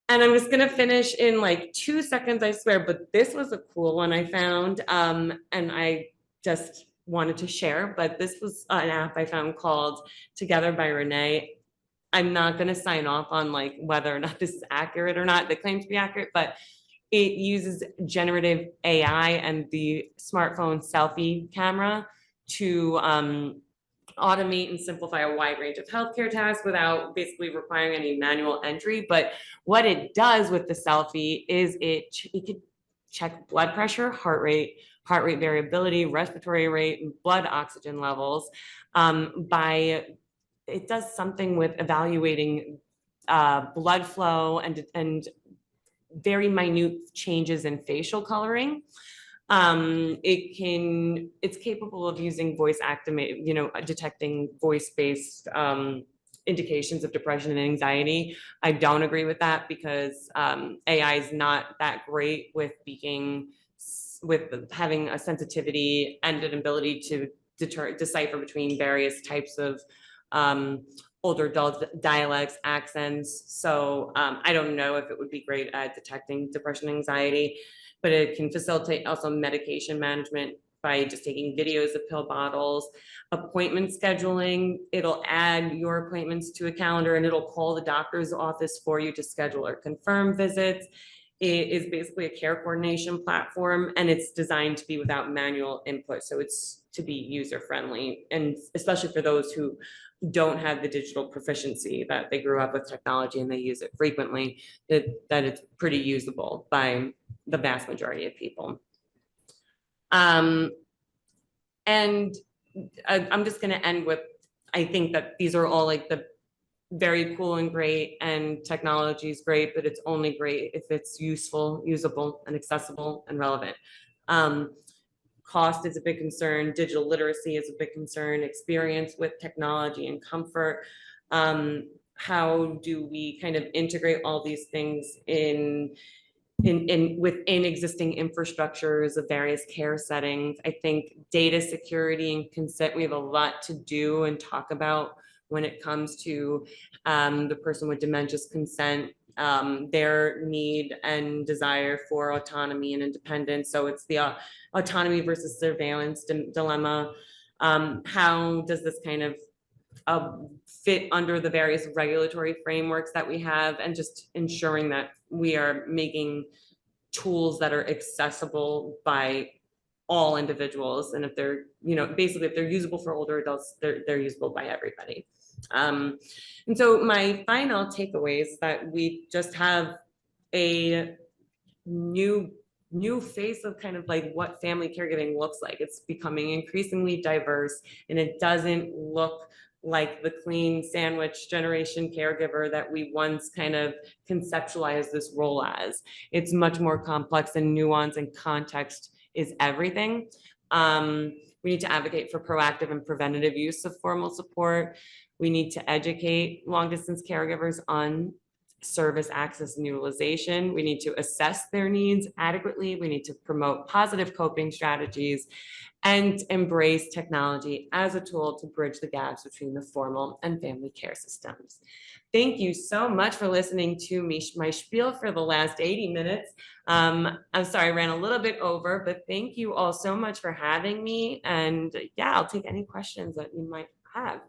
And I'm just gonna finish in like 2 seconds, I swear, but this was a cool one I found. And I just wanted to share, but this was an app I found called Together by Renee. I'm not gonna sign off on like whether or not this is accurate or not. They claim to be accurate, but it uses generative AI and the smartphone selfie camera to automate and simplify a wide range of healthcare tasks without basically requiring any manual entry. But what it does with the selfie is it could check blood pressure, heart rate variability, respiratory rate, and blood oxygen levels. It does something with evaluating blood flow and very minute changes in facial coloring. It's capable of using voice activate, detecting voice-based indications of depression and anxiety. I don't agree with that because AI is not that great with having a sensitivity and an ability to decipher between various types of older adult dialects, accents. So I don't know if it would be great at detecting depression and anxiety, but it can facilitate also medication management by just taking videos of pill bottles, appointment scheduling. It'll add your appointments to a calendar and it'll call the doctor's office for you to schedule or confirm visits. It is basically a care coordination platform, and it's designed to be without manual input. So it's to be user friendly, and especially for those who don't have the digital proficiency, that they grew up with technology and they use it frequently, that it's pretty usable by the vast majority of people. And I'm just going to end with, I think that these are all like the very cool and great, and technology is great, but it's only great if it's useful, usable, and accessible and relevant. Cost is a big concern. Digital literacy is a big concern. Experience with technology and comfort. How do we kind of integrate all these things within existing infrastructures of various care settings? I think data security and consent, we have a lot to do and talk about when it comes to the person with dementia's consent, their need and desire for autonomy and independence. So it's the autonomy versus surveillance dilemma. How does this kind of fit under the various regulatory frameworks that we have, and just ensuring that we are making tools that are accessible by all individuals, and if they're, basically if they're usable for older adults, they're usable by everybody. And so my final takeaway is that we just have a new face of kind of like what family caregiving looks like. It's becoming increasingly diverse, and it doesn't look like the clean sandwich generation caregiver that we once kind of conceptualized this role as. It's much more complex, and nuance and context is everything. We need to advocate for proactive and preventative use of formal support. We need to educate long distance caregivers on service access and utilization. We need to assess their needs adequately. We need to promote positive coping strategies and embrace technology as a tool to bridge the gaps between the formal and family care systems. Thank you so much for listening to me, my spiel for the last 80 minutes. I'm sorry, I ran a little bit over, but thank you all so much for having me. And yeah, I'll take any questions that you might have.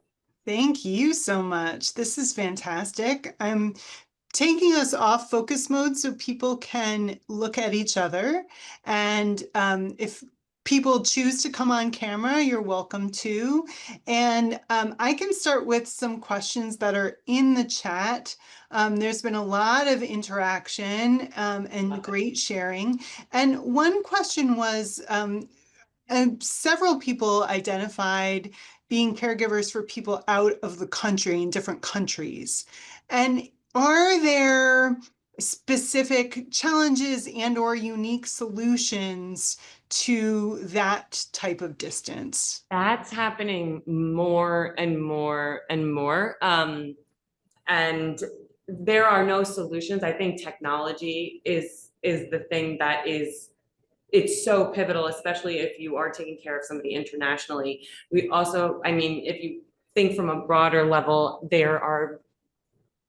Thank you so much. This is fantastic. I'm taking us off focus mode so people can look at each other. And if people choose to come on camera, you're welcome to. And I can start with some questions that are in the chat. There's been a lot of interaction and great sharing. And one question was, several people identified being caregivers for people out of the country in different countries. And are there specific challenges and or unique solutions to that type of distance? That's happening more and more and more. And there are no solutions. I think technology is the thing that it's so pivotal, especially if you are taking care of somebody internationally. We also, I mean, if you think from a broader level, there are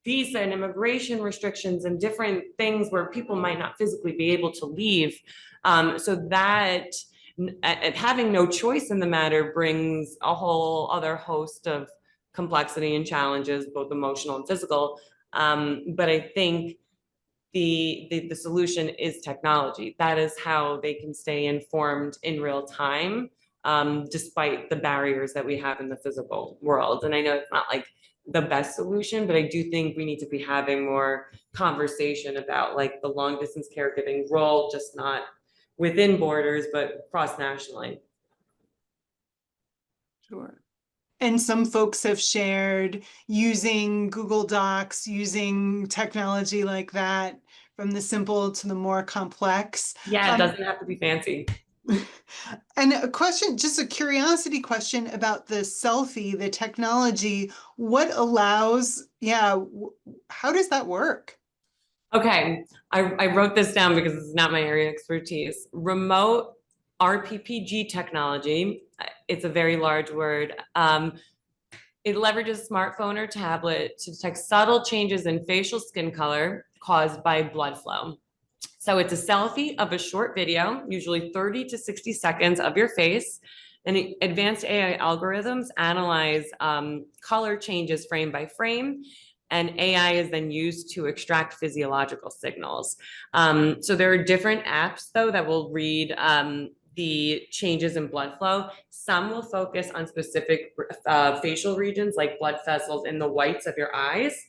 visa and immigration restrictions and different things where people might not physically be able to leave. So that having no choice in the matter brings a whole other host of complexity and challenges, both emotional and physical. But I think the solution is technology. That is how they can stay informed in real time, despite the barriers that we have in the physical world. And I know it's not like the best solution, but I do think we need to be having more conversation about like the long distance caregiving role, just not within borders, but cross nationally. Sure. And some folks have shared using Google Docs, using technology like that, from the simple to the more complex. Yeah, it doesn't have to be fancy. And a question, just a curiosity question about the selfie, the technology, what allows, how does that work? Okay, I wrote this down because it's not my area of expertise. Remote RPPG technology, it's a very large word. It leverages a smartphone or tablet to detect subtle changes in facial skin color caused by blood flow. So it's a selfie of a short video, usually 30 to 60 seconds of your face, and advanced AI algorithms analyze color changes frame by frame, and AI is then used to extract physiological signals. So there are different apps, though, that will read the changes in blood flow. Some will focus on specific facial regions, like blood vessels in the whites of your eyes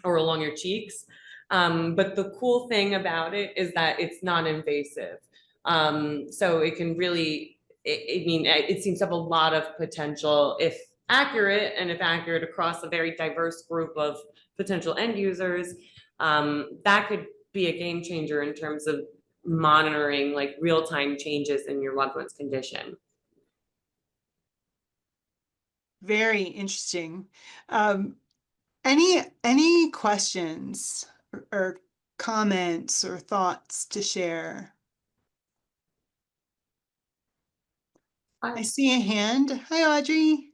or along your cheeks. But the cool thing about it is that it's non-invasive. So it can really, it seems to have a lot of potential if accurate, and if accurate across a very diverse group of potential end users. That could be a game changer in terms of monitoring like real-time changes in your loved one's condition. Very interesting. Any questions or comments or thoughts to share? I see a hand. Hi, Audrey.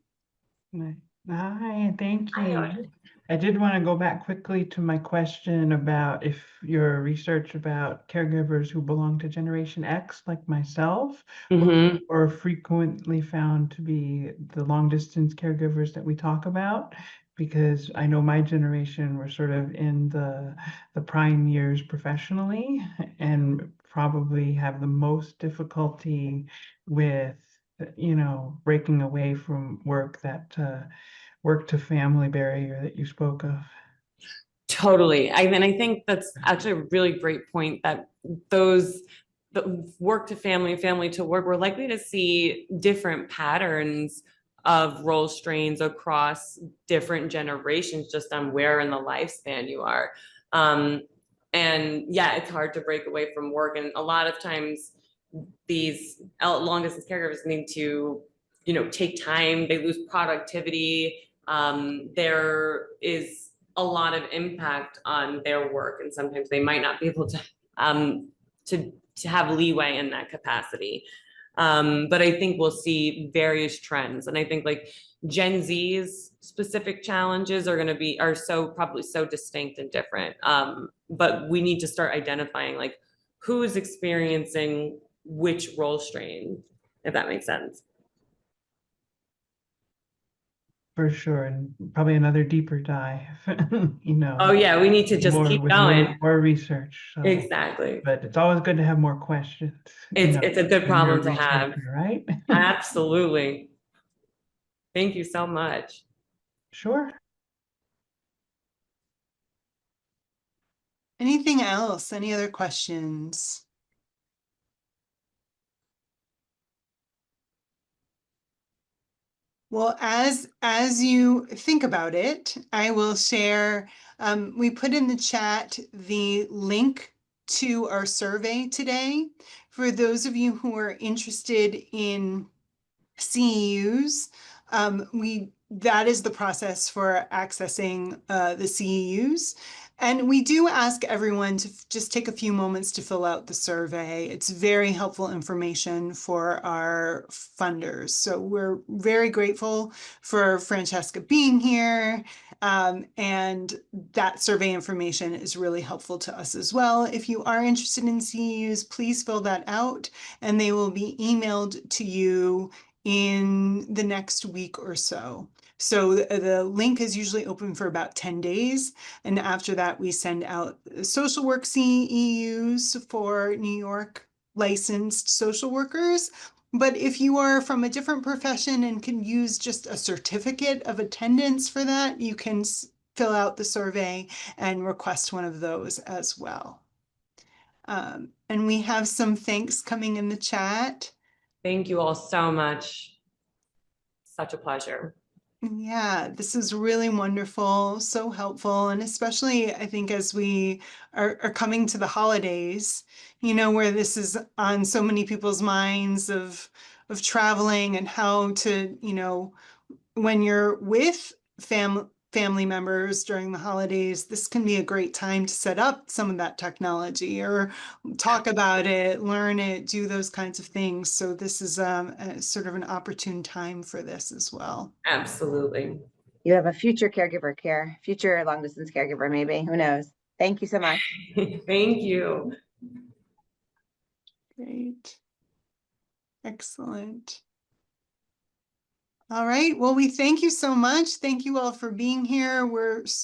Hi, thank Hi, you. Audrey. I did want to go back quickly to my question about if your research about caregivers who belong to Generation X, like myself, or frequently found to be the long distance caregivers that we talk about, because I know my generation were sort of in the prime years professionally and probably have the most difficulty with, breaking away from work, that work to family barrier that you spoke of. Totally. I think that's actually a really great point, that the work to family, family to work, we're likely to see different patterns of role strains across different generations just on where in the lifespan you are. And yeah, it's hard to break away from work. And a lot of times these long distance caregivers need to, take time, they lose productivity. There is a lot of impact on their work, and sometimes they might not be able to have leeway in that capacity. But I think we'll see various trends, and I think like Gen Z's specific challenges are probably so distinct and different. But we need to start identifying like who is experiencing which role strain, if that makes sense. For sure, and probably another deeper dive, you know. Oh yeah, we need to just more, keep with going. more research. So. Exactly. But it's always good to have more questions. It's a good when problem you're a to have. researcher, right? Absolutely. Thank you so much. Sure. Anything else? Any other questions? Well, as you think about it, I will share, we put in the chat the link to our survey today. For those of you who are interested in CEUs, that is the process for accessing the CEUs. And we do ask everyone to just take a few moments to fill out the survey. It's very helpful information for our funders. So we're very grateful for Francesca being here. And that survey information is really helpful to us as well. If you are interested in CEUs, please fill that out and they will be emailed to you in the next week or so. So the link is usually open for about 10 days. And after that, we send out social work CEUs for New York licensed social workers. But if you are from a different profession and can use just a certificate of attendance for that, you can fill out the survey and request one of those as well. And we have some thanks coming in the chat. Thank you all so much. Such a pleasure. Yeah, this is really wonderful, so helpful. And especially, I think, as we are coming to the holidays, where this is on so many people's minds of traveling and how to, when you're with family members during the holidays, this can be a great time to set up some of that technology or talk about it, learn it, do those kinds of things. So this is a sort of an opportune time for this as well. Absolutely. You have a future future long distance caregiver, maybe, who knows? Thank you so much. Thank you. Great. Excellent. All right. Well, we thank you so much. Thank you all for being here. We're so